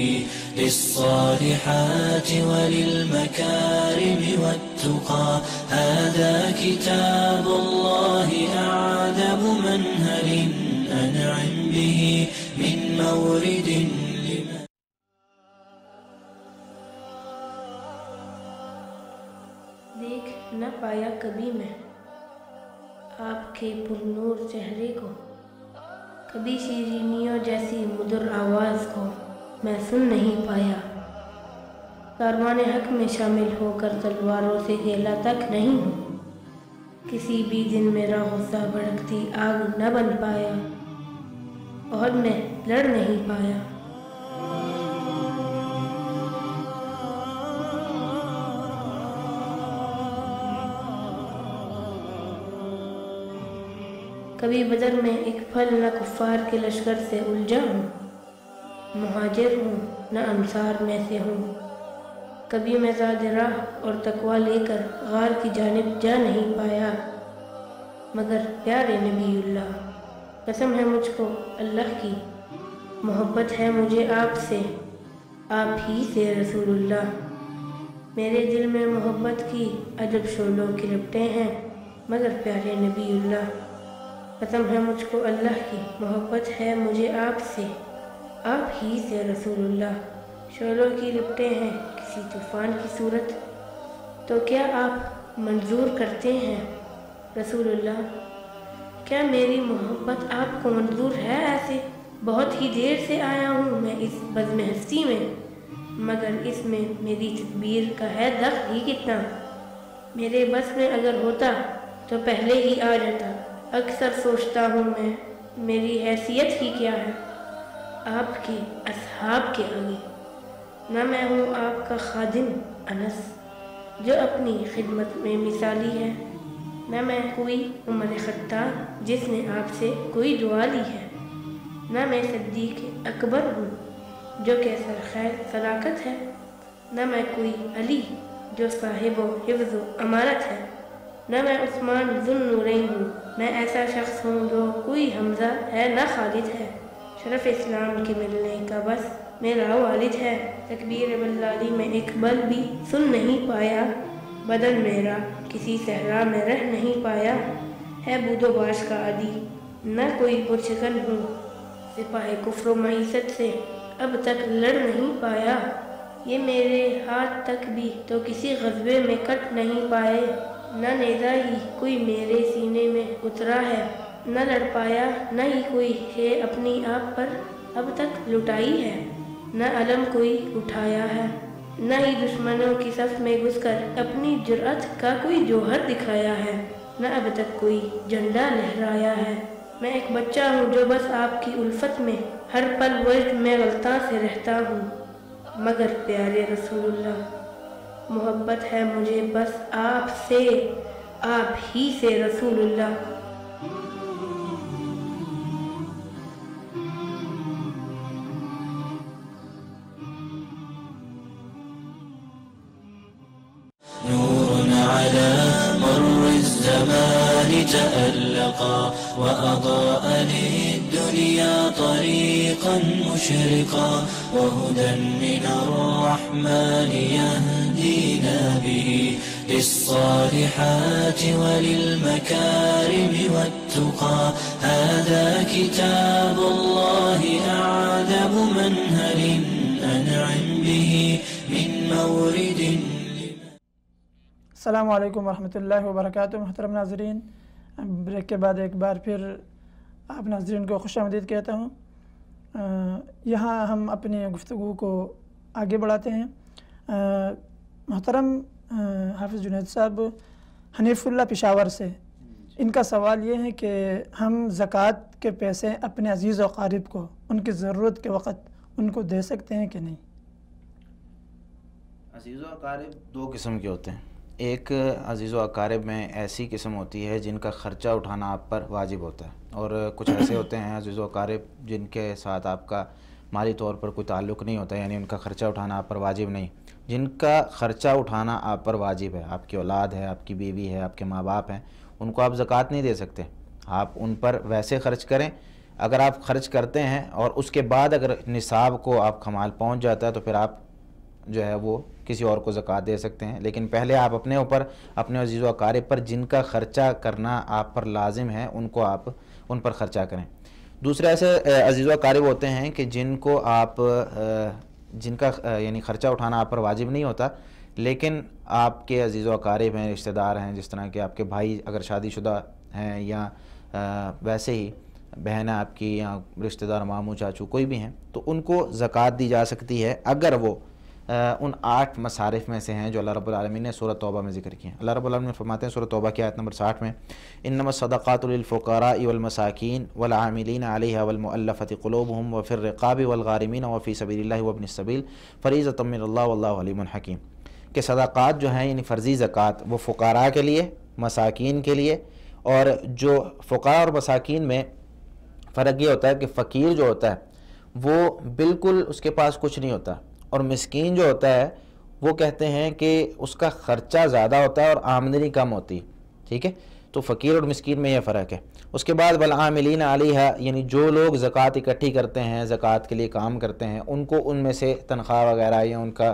للصالحات وللمكارم والتقى هذا كتاب الله أعذب منهل أنعم به من مورد دیکھ نہ پایا کبھی میں آپ کے پرنور چہرے کو، کبھی شیرینیوں جیسی مدر آواز کو میں سن نہیں پایا. کاروان حق میں شامل ہو کر تلواروں سے کھیلا تک نہیں ہوں، کسی بھی دن میرا غصہ بھڑکتی آگ نہ بن پایا، اور میں لڑ نہیں پایا. کبھی بدر میں ایک پھل نہ کفار کے لشکر سے الجھا ہوں، مہاجر ہوں نہ انصار میں سے ہوں. کبھی میں زاد راہ اور تقوی لے کر غار کی جانب جا نہیں پایا، مگر پیارے نبی اللہ، قسم ہے مجھ کو اللہ کی، محبت ہے مجھے آپ سے، آپ ہی سے رسول اللہ. میرے دل میں محبت کی عجب شعلوں کی لپٹیں ہیں، مگر پیارے نبی اللہ، قسم ہے مجھ کو اللہ کی، محبت ہے مجھے آپ سے، آپ ہی سے رسول اللہ. شعلوں کی لپٹیں ہیں کسی طوفان کی صورت، تو کیا آپ منظور کرتے ہیں رسول اللہ؟ کیا میری محبت آپ کو منظور ہے ایسے؟ بہت ہی دیر سے آیا ہوں میں اس بزم ہستی میں، مگر اس میں میری تدبیر کا ہے دخل ہی کتنا. میرے بس میں اگر ہوتا تو پہلے ہی آ جاتا. اکثر سوچتا ہوں میں، میری حیثیت ہی کیا ہے آپ کے اصحاب کے آگے. نہ میں ہوں آپ کا خادم انس جو اپنی خدمت میں مثالی ہے، نہ میں کوئی عمر خطاب جس نے آپ سے کوئی دعا لی ہے، نہ میں صدیق اکبر ہوں جو کہ سرخیر صداقت ہے، نہ میں کوئی علی جو صاحب و حفظ و امانت ہے، نہ میں عثمان ذو النورین ہوں، میں ایسا شخص ہوں جو کوئی حمزہ ہے نہ خالد ہے. شرف اسلام کے ملنے کا بس میرا والد ہے. تکبیر بلادی میں ایک بل بھی سن نہیں پایا، بدن میرا کسی صحرا میں رہ نہیں پایا. ہے بود و باش کا عادی نہ کوئی پرشکن ہوں، سپاہ کفر و معیشت سے اب تک لڑ نہیں پایا. یہ میرے ہاتھ تک بھی تو کسی غزبے میں کٹ نہیں پائے، نہ نیزہ ہی کوئی میرے سینے میں اترا ہے، نہ لڑ پایا، نہ ہی کوئی ہے اپنی آپ پر اب تک لٹائی ہے، نہ علم کوئی اٹھایا ہے، نہ ہی دشمنوں کی صف میں گھس کر اپنی جرأت کا کوئی جوہر دکھایا ہے، نہ اب تک کوئی جھنڈا لہرایا ہے. میں ایک بچہ ہوں جو بس آپ کی الفت میں ہر پل وجد میں غلطاں سے رہتا ہوں. مگر پیارے رسول اللہ، محبت ہے مجھے بس آپ سے، آپ ہی سے رسول اللہ۔ نور على مر الزمان تألقا وأضاء للدنيا طريقا مشرقا، وهدى من الرحمن يهدينا به للصالحات وللمكارم والتقى. هذا كتاب الله أعذب منهل أنعم به من مورد. السلام علیکم ورحمۃ اللہ وبرکاتہ۔ محترم ناظرین، بریک کے بعد ایک بار پھر آپ ناظرین کو خوش آمدید کہتا ہوں۔ یہاں ہم اپنی گفتگو کو آگے بڑھاتے ہیں۔ محترم حافظ جنید صاحب حنیف اللہ پشاور سے، ان کا سوال یہ ہے کہ ہم زکوٰۃ کے پیسے اپنے عزیز و اقارب کو ان کی ضرورت کے وقت ان کو دے سکتے ہیں کہ نہیں؟ عزیز و اقارب دو قسم کے ہوتے ہیں۔ ایک عزیز و اقارب میں ایسی قسم ہوتی ہے جن کا خرچہ اٹھانا آپ پر واجب ہوتا ہے، اور کچھ ایسے ہوتے ہیں عزیز و اقارب جن کے ساتھ آپ کا مالی طور پر کوئی تعلق نہیں ہوتا، یعنی ان کا خرچہ اٹھانا آپ پر واجب نہیں۔ جن کا خرچہ اٹھانا آپ پر واجب ہے، آپ کی اولاد ہے، آپ کی بیوی ہے، آپ کے ماں باپ ہیں، ان کو آپ زکوٰۃ نہیں دے سکتے۔ آپ ان پر ویسے خرچ کریں، اگر آپ خرچ کرتے ہیں اور اس کے بعد اگر نصاب کو آپ کا مال پہنچ جاتا ہے تو پھر آپ جو ہے وہ کسی اور کو زکوٰۃ دے سکتے ہیں، لیکن پہلے آپ اپنے اوپر، اپنے عزیز و اقارب پر جن کا خرچہ کرنا آپ پر لازم ہے ان کو آپ ان پر خرچہ کریں۔ دوسرے ایسے عزیز و اقارب ہوتے ہیں کہ جن کو آپ جن کا یعنی خرچہ اٹھانا آپ پر واجب نہیں ہوتا، لیکن آپ کے عزیز و اقارب ہیں، رشتہ دار ہیں، جس طرح کہ آپ کے بھائی اگر شادی شدہ ہیں یا ویسے ہی بہن آپ کی یا رشتہ دار ماموں چاچو کوئی بھی ہیں، تو ان کو زکوٰۃ دی جا سکتی ہے اگر وہ ان 8 مصارف میں سے ہیں جو اللہ رب العالمین نے سورۃ توبہ میں ذکر کیے ہیں۔ اللہ رب العالمین فرماتے ہیں سورۃ توبہ کی آیت نمبر 60 میں، انما الصدقات للفقراء والمساکین والعاملین علیہا والمؤلفۃ قلوبہم وفی الرقاب والغارمین وفی سبیل اللہ وابن السبیل فریضۃ من اللہ واللہ علیم حکیم، کہ صدقات جو ہیں یعنی فرضی زکوٰۃ وہ فقراء کے لیے، مساکین کے لیے، اور جو فقراء اور مساکین میں فرق یہ ہوتا ہے کہ فقیر جو ہوتا ہے وہ بالکل اس کے پاس کچھ نہیں ہوتا، اور مسکین جو ہوتا ہے وہ کہتے ہیں کہ اس کا خرچہ زیادہ ہوتا ہے اور آمدنی کم ہوتی ہے، ٹھیک ہے؟ تو فقیر اور مسکین میں یہ فرق ہے۔ اس کے بعد والعاملین علیہا، یعنی جو لوگ زکوٰۃ اکٹھی کرتے ہیں، زکوٰۃ کے لیے کام کرتے ہیں، ان کو ان میں سے تنخواہ وغیرہ یا ان کا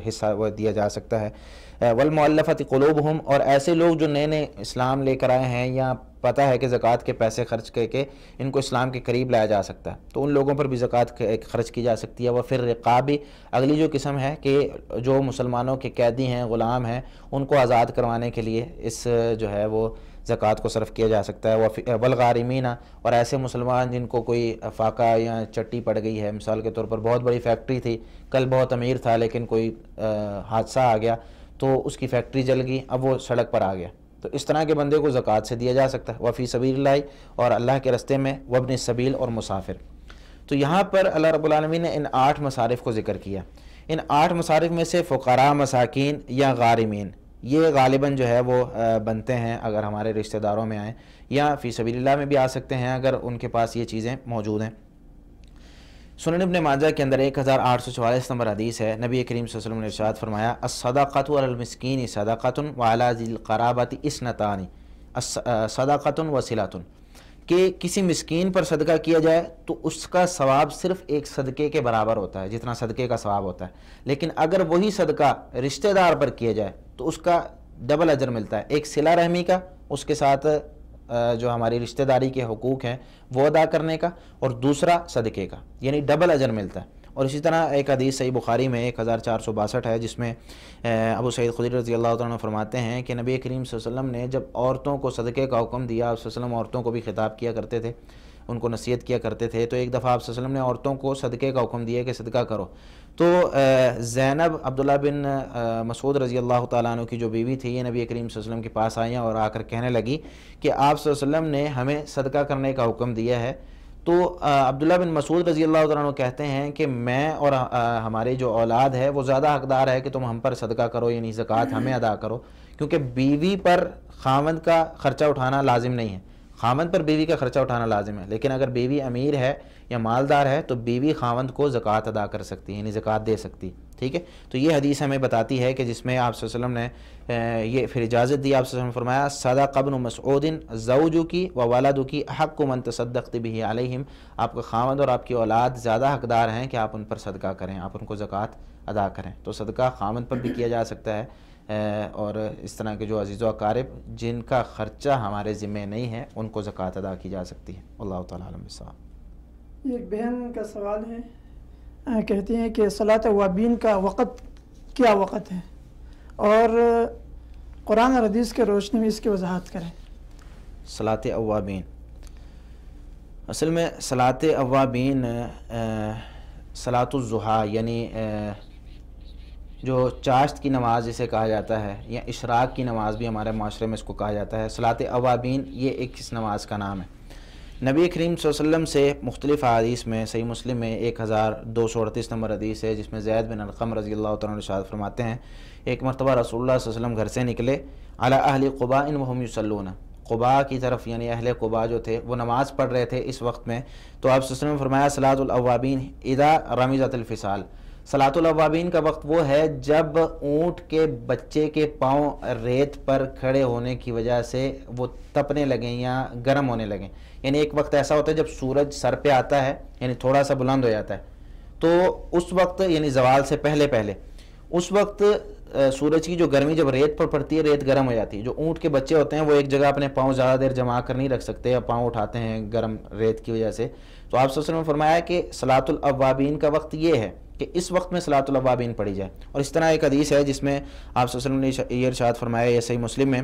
حصہ وہ دیا جا سکتا ہے۔ والمؤلفۃ قلوبہم، اور ایسے لوگ جو نئے نئے اسلام لے کر آئے ہیں یا پتہ ہے کہ زکوٰۃ کے پیسے خرچ کر کے ان کو اسلام کے قریب لایا جا سکتا ہے، تو ان لوگوں پر بھی زکوٰۃ خرچ کی جا سکتی ہے۔ وفی الرقاب، اگلی جو قسم ہے کہ جو مسلمانوں کے قیدی ہیں، غلام ہیں، ان کو آزاد کروانے کے لیے اس جو ہے وہ زکوٰۃ کو صرف کیا جا سکتا ہے۔ والغارمین، اور ایسے مسلمان جن کو کوئی فاقہ یا چٹی پڑ گئی ہے، مثال کے طور پر بہت بڑی فیکٹری تھی، کل بہت امیر تھا لیکن کوئی حادثہ آ گیا تو اس کی فیکٹری جل گئی، اب وہ سڑک پر آ گیا، تو اس طرح کے بندے کو زکوٰۃ سے دیا جا سکتا ہے۔ وفی سبیل اللہ، اور اللہ کے راستے میں، وابن السبیل، اور مسافر۔ تو یہاں پر اللہ رب العالمین نے ان 8 مصارف کو ذکر کیا۔ ان 8 مصارف میں سے فقراء، مساکین یا غارمین، یہ غالباً جو ہے وہ بنتے ہیں اگر ہمارے رشتہ داروں میں آئیں، یا فی سبیل اللہ میں بھی آ سکتے ہیں اگر ان کے پاس یہ چیزیں موجود ہیں۔ سنن ابن ماجہ کے اندر 1844 نمبر حدیث ہے، نبی کریم صلی اللہ علیہ وسلم نے ارشاد فرمایا، الصدقۃ علی المسکین صدقۃ وعلی ذی القرابۃ اثنتان صدقۃ وصلۃ، کہ کسی مسکین پر صدقہ کیا جائے تو اس کا ثواب صرف ایک صدقے کے برابر ہوتا ہے، جتنا صدقے کا ثواب ہوتا ہے، لیکن اگر وہی صدقہ رشتہ دار پر کیا جائے تو اس کا ڈبل اجر ملتا ہے، ایک صلہ رحمی کا، اس کے ساتھ جو ہماری رشتہ داری کے حقوق ہیں وہ ادا کرنے کا، اور دوسرا صدقے کا، یعنی ڈبل اجر ملتا ہے۔ اور اسی طرح ایک حدیث صحیح بخاری میں 1462 ہے، جس میں ابو سعید خدری رضی اللہ تعالیٰ عنہ فرماتے ہیں کہ نبی کریم صلی اللہ علیہ وسلم نے جب عورتوں کو صدقے کا حکم دیا، آپ صلی اللہ علیہ وسلم عورتوں کو بھی خطاب کیا کرتے تھے، ان کو نصیحت کیا کرتے تھے، تو ایک دفعہ آپ صلی اللہ علیہ وسلم نے عورتوں کو صدقے کا حکم دیا کہ صدقہ کرو، تو زینب عبداللہ بن مسعود رضی اللہ تعالیٰ عنہ کی جو بیوی تھی، یہ نبی کریم صلی اللہ علیہ وسلم کے پاس آئیں اور آ کر کہنے لگی کہ آپ صلی اللہ علیہ وسلم نے ہمیں صدقہ کرنے کا حکم دیا ہے، تو تو عبداللہ بن مسعود رضی اللہ عنہ کہتے ہیں کہ میں اور ہماری جو اولاد ہے وہ زیادہ حقدار ہے کہ تم ہم پر صدقہ کرو، یعنی زکوٰۃ ہمیں ادا کرو، کیونکہ بیوی پر خاوند کا خرچہ اٹھانا لازم نہیں ہے، خاوند پر بیوی کا خرچہ اٹھانا لازم ہے، لیکن اگر بیوی امیر ہے یا مالدار ہے تو بیوی خاوند کو زکوٰۃ ادا کر سکتی ہے، یعنی زکوٰۃ دے سکتی، ٹھیک ہے۔ تو یہ حدیث ہمیں بتاتی ہے کہ جس میں آپ صلی اللہ علیہ وسلم نے یہ پھر اجازت دی، آپ صلی اللہ علیہ وسلم نے فرمایا صدق ابن مسعود زوجکی و ولدکی احق من تصدقت به علیہم، آپ کا خاوند اور آپ کی اولاد زیادہ حقدار ہیں کہ آپ ان پر صدقہ کریں، آپ ان کو زکوٰۃ ادا کریں۔ تو صدقہ خاوند پر بھی کیا جا سکتا ہے، اور اس طرح کے جو عزیز و اقارب جن کا خرچہ ہمارے ذمہ نہیں ہے ان کو زکوٰۃ ادا کی جا سکتی ہے۔ اللہ تعالیٰ عالم بالصواب۔ ایک بہن کا سوال ہے، کہتی ہیں کہ صلاۃ اوابین کا وقت کیا وقت ہے، اور قرآن اور حدیث کے روشنی میں اس کی وضاحت کریں۔ صلاۃ اوابین، اصل میں صلاۃ اوابین صلاۃ الضحیٰ یعنی جو چاشت کی نماز جسے کہا جاتا ہے، یا اشراق کی نماز بھی ہمارے معاشرے میں اس کو کہا جاتا ہے، صلاۃ اوابین یہ ایک اس نماز کا نام ہے۔ نبی کریم صلی اللہ علیہ وسلم سے مختلف احادیث میں، صحیح مسلم میں 1238 نمبر حدیث ہے جس میں زید بن ارقم رضی اللہ تعالیٰ عنہ ارشاد فرماتے ہیں ایک مرتبہ رسول اللہ صلی اللہ علیہ وسلم گھر سے نکلے، علی اہل قباء وہم یصلون، قباء کی طرف، یعنی اہل قباء جو تھے وہ نماز پڑھ رہے تھے اس وقت میں، تو آپ صلی اللہ علیہ وسلم نے فرمایا صلاۃ الاوابین اذا رمزت الفصال، صلاۃ الاوابین کا وقت وہ ہے جب اونٹ کے بچے کے پاؤں ریت پر کھڑے ہونے کی وجہ سے وہ تپنے لگیں یا گرم ہونے لگیں، یعنی ایک وقت ایسا ہوتا ہے جب سورج سر پہ آتا ہے، یعنی تھوڑا سا بلند ہو جاتا ہے، تو اس وقت یعنی زوال سے پہلے اس وقت سورج کی جو گرمی جب ریت پر پڑتی ہے ریت گرم ہو جاتی ہے، جو اونٹ کے بچے ہوتے ہیں وہ ایک جگہ اپنے پاؤں زیادہ دیر جما کر نہیں رکھ سکتے، یا پاؤں اٹھاتے ہیں گرم ریت کی وجہ سے، تو آپ صلی اللہ علیہ وسلم نے فرمایا کہ صلاۃ الاوابین کا وقت یہ ہے کہ اس وقت میں صلاۃ الاوابین پڑھی جائے۔ اور اس طرح ایک حدیث ہے جس میں آپ صلی اللہ علیہ وسلم نے یہ ارشاد فرمایا، یہ صحیح مسلم میں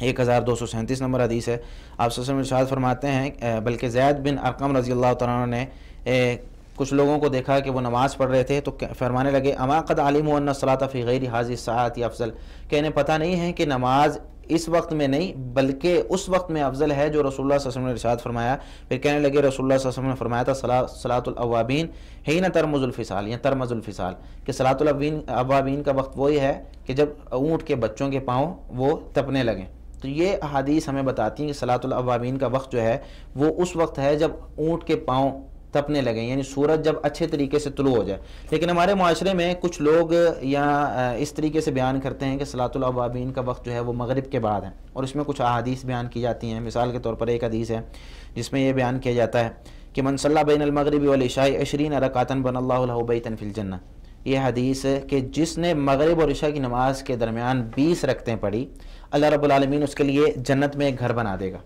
1237 نمبر حدیث ہے، آپ صلی اللہ علیہ وسلم ارشاد فرماتے ہیں بلکہ زید بن ارقم رضی اللہ تعالیٰ عنہ نے کچھ لوگوں کو دیکھا کہ وہ نماز پڑھ رہے تھے تو فرمانے لگے اما قد علموا ان الصلاۃ فی غیر هذه الساعات افضل، کہ انہیں پتہ نہیں ہے کہ نماز اس وقت میں نہیں بلکہ اس وقت میں افضل ہے جو رسول اللہ صلی اللہ علیہ وسلم نے ارشاد فرمایا۔ پھر کہنے لگے رسول اللہ صلی اللہ علیہ وسلم نے فرمایا تھا صلاۃ الاوابین حین ترمز الفصال، یا ترمز الفصال، کہ صلاۃ الاوابین کا وقت وہی ہے کہ جب اونٹ کے بچوں کے پاؤں وہ تپنے لگیں۔ تو یہ احادیث ہمیں بتاتی ہیں کہ صلاۃ الاوابین کا وقت جو ہے وہ اس وقت ہے جب اونٹ کے پاؤں تپنے لگیں، یعنی سورج جب اچھے طریقے سے طلوع ہو جائے۔ لیکن ہمارے معاشرے میں کچھ لوگ یا اس طریقے سے بیان کرتے ہیں کہ صلاۃ الاوابین کا وقت جو ہے وہ مغرب کے بعد ہے، اور اس میں کچھ احادیث بیان کی جاتی ہیں۔ مثال کے طور پر ایک حدیث ہے جس میں یہ بیان کیا جاتا ہے کہ من صلی بین المغرب والعشاء 20 رکعۃ بنى اللہ له بیتا فی الجنہ، یہ حدیث ہے کہ جس نے مغرب اور عشاء کی نماز کے درمیان 20 رکعتیں پڑھی اللہ رب العالمین اس کے لیے جنت میں ایک گھر بنا دے گا۔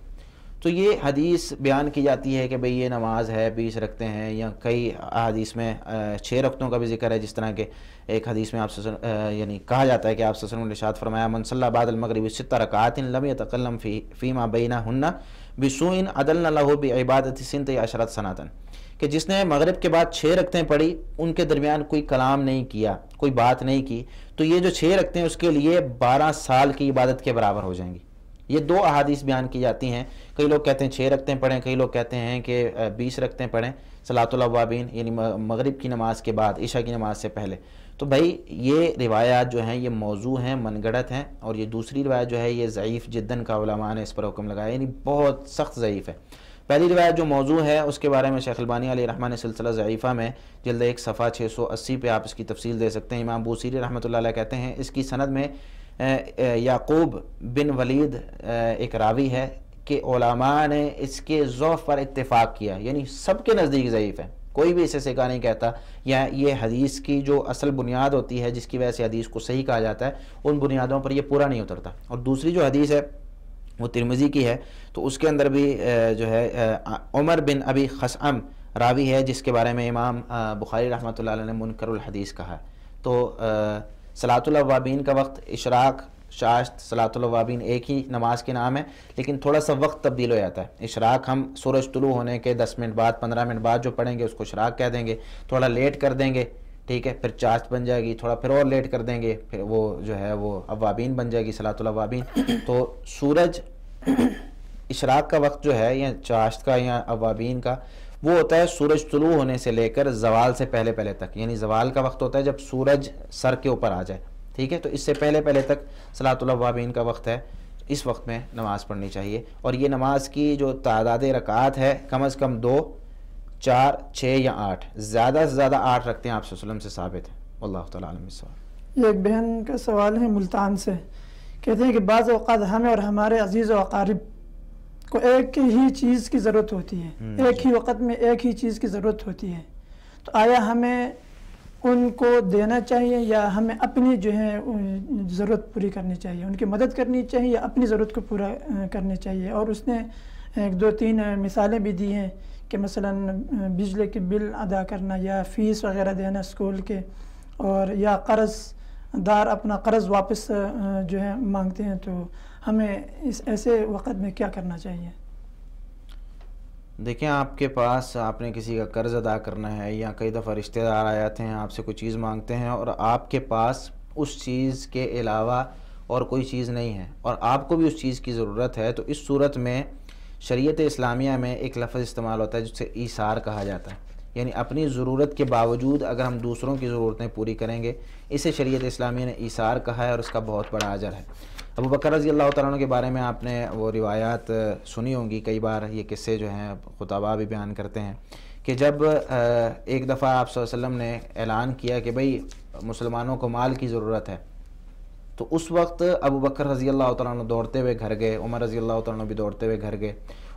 تو یہ حدیث بیان کی جاتی ہے کہ بھئی یہ نماز ہے 20 رکعتیں ہیں، یا کئی حدیث میں 6 رکعتوں کا بھی ذکر ہے، جس طرح کہ ایک حدیث میں آپ سے یعنی کہا جاتا ہے کہ آپ صلی اللہ علیہ وسلم نے ارشاد فرمایا من صلی بعد المغرب 6 رکعات لم يتکلم فیما بینہن بسوء عدلنا له بعبادۃ 12 سنۃ، کہ جس نے مغرب کے بعد 6 رکعتیں پڑھی ان کے درمیان کوئی کلام نہیں کیا، کوئی بات نہیں کی، تو یہ جو 6 رکعتیں اس کے لیے 12 سال کی عبادت کے برابر ہو جائیں گی۔ یہ دو احادیث بیان کی جاتی ہیں، کئی لوگ کہتے ہیں 6 رکعتیں پڑھیں، کئی لوگ کہتے ہیں کہ 20 رکعتیں پڑھیں صلاۃ الاوابین، یعنی مغرب کی نماز کے بعد عشاء کی نماز سے پہلے۔ تو بھائی یہ روایات جو ہیں یہ موضوع ہیں، من گڑت ہیں، اور یہ دوسری روایت جو ہے یہ ضعیف جداً کا علماء نے اس پر حکم لگایا، یعنی بہت سخت ضعیف ہے۔ پہلی روایت جو موضوع ہے اس کے بارے میں شیخ البانی علیہ رحمہ نے سلسلہ ضعیفہ میں جلد 1 صفحہ 680 پہ آپ اس کی تفصیل دے سکتے ہیں۔ امام بوصیری رحمۃ اللہ علیہ کہتے ہیں اس کی سند میں یعقوب بن ولید ایک راوی ہے کہ علماء نے اس کے ضعف پر اتفاق کیا، یعنی سب کے نزدیک ضعیف ہے، کوئی بھی اسے صحیح نہیں کہتا، یا یہ حدیث کی جو اصل بنیاد ہوتی ہے جس کی وجہ سے حدیث کو صحیح کہا جاتا ہے ان بنیادوں پر یہ پورا نہیں اترتا۔ اور دوسری جو حدیث ہے وہ ترمذی کی ہے، تو اس کے اندر بھی جو ہے عمر بن ابی خصعم راوی ہے جس کے بارے میں امام بخاری رحمۃ اللہ علیہ نے منکر الحدیث کہا ہے۔ تو صلاۃ الاوابین کا وقت اشراق، شاشت، صلاۃ الاوابین ایک ہی نماز کے نام ہے، لیکن تھوڑا سا وقت تبدیل ہو جاتا ہے۔ اشراق ہم سورج طلوع ہونے کے 10 منٹ بعد 15 منٹ بعد جو پڑھیں گے اس کو اشراق کہہ دیں گے، تھوڑا لیٹ کر دیں گے، ٹھیک ہے، پھر چاشت بن جائے گی، تھوڑا پھر اور لیٹ کر دیں گے، پھر وہ جو ہے وہ اوابین بن جائے گی، صلاۃ الاوابین۔ تو سورج اشراق کا وقت جو ہے یا چاشت کا یا اوابین کا وہ ہوتا ہے سورج طلوع ہونے سے لے کر زوال سے پہلے پہلے تک، یعنی زوال کا وقت ہوتا ہے جب سورج سر کے اوپر آ جائے، ٹھیک ہے، تو اس سے پہلے پہلے تک صلاۃ الاوابین کا وقت ہے، اس وقت میں نماز پڑھنی چاہیے. اور یہ نماز کی جو تعداد رکعات ہے کم از کم 2، 4، 6 یا 8، زیادہ سے زیادہ 8 رکھتے ہیں آپ صلی اللہ علیہ وسلم سے ثابت ہے. اللہ تعالیٰ عالم الصواب. یہ ایک بہن کا سوال ہے ملتان سے، کہتے ہیں کہ بعض اوقات ہمیں اور ہمارے عزیز و اقارب کو ایک ہی چیز کی ضرورت ہوتی ہے، ایک ہی وقت میں ایک ہی چیز کی ضرورت ہوتی ہے، تو آیا ہمیں ان کو دینا چاہیے یا ہمیں اپنی جو ہے ضرورت پوری کرنی چاہیے، ان کی مدد کرنی چاہیے یا اپنی ضرورت کو پورا کرنی چاہیے؟ اور اس نے 1-2-3 مثالیں بھی دی ہیں کہ مثلا بجلی کے بل ادا کرنا یا فیس وغیرہ دینا اسکول کے، اور یا قرض دار اپنا قرض واپس جو ہے مانگتے ہیں، تو ہمیں اس ایسے وقت میں کیا کرنا چاہیے؟ دیکھیں، آپ کے پاس آپ نے کسی کا قرض ادا کرنا ہے یا کئی دفعہ رشتہ دار آ جاتے ہیں آپ سے کوئی چیز مانگتے ہیں اور آپ کے پاس اس چیز کے علاوہ اور کوئی چیز نہیں ہے اور آپ کو بھی اس چیز کی ضرورت ہے، تو اس صورت میں شریعت اسلامیہ میں ایک لفظ استعمال ہوتا ہے جسے ایثار کہا جاتا ہے، یعنی اپنی ضرورت کے باوجود اگر ہم دوسروں کی ضرورتیں پوری کریں گے، اسے شریعت اسلامیہ نے ایثار کہا ہے اور اس کا بہت بڑا اجر ہے. ابو بکر رضی اللہ تعالیٰ عنہ کے بارے میں آپ نے وہ روایات سنی ہوں گی، کئی بار یہ قصے جو ہیں خطباء بھی بیان کرتے ہیں کہ جب ایک دفعہ آپ صلی اللہ علیہ وسلم نے اعلان کیا کہ بھئی مسلمانوں کو مال کی ضرورت ہے، تو اس وقت ابو بکر رضی اللہ تعالیٰ عنہ دوڑتے ہوئے گھر گئے، عمر رضی اللہ تعالیٰ عنہ بھی دوڑتے ہوئے گھر گئے.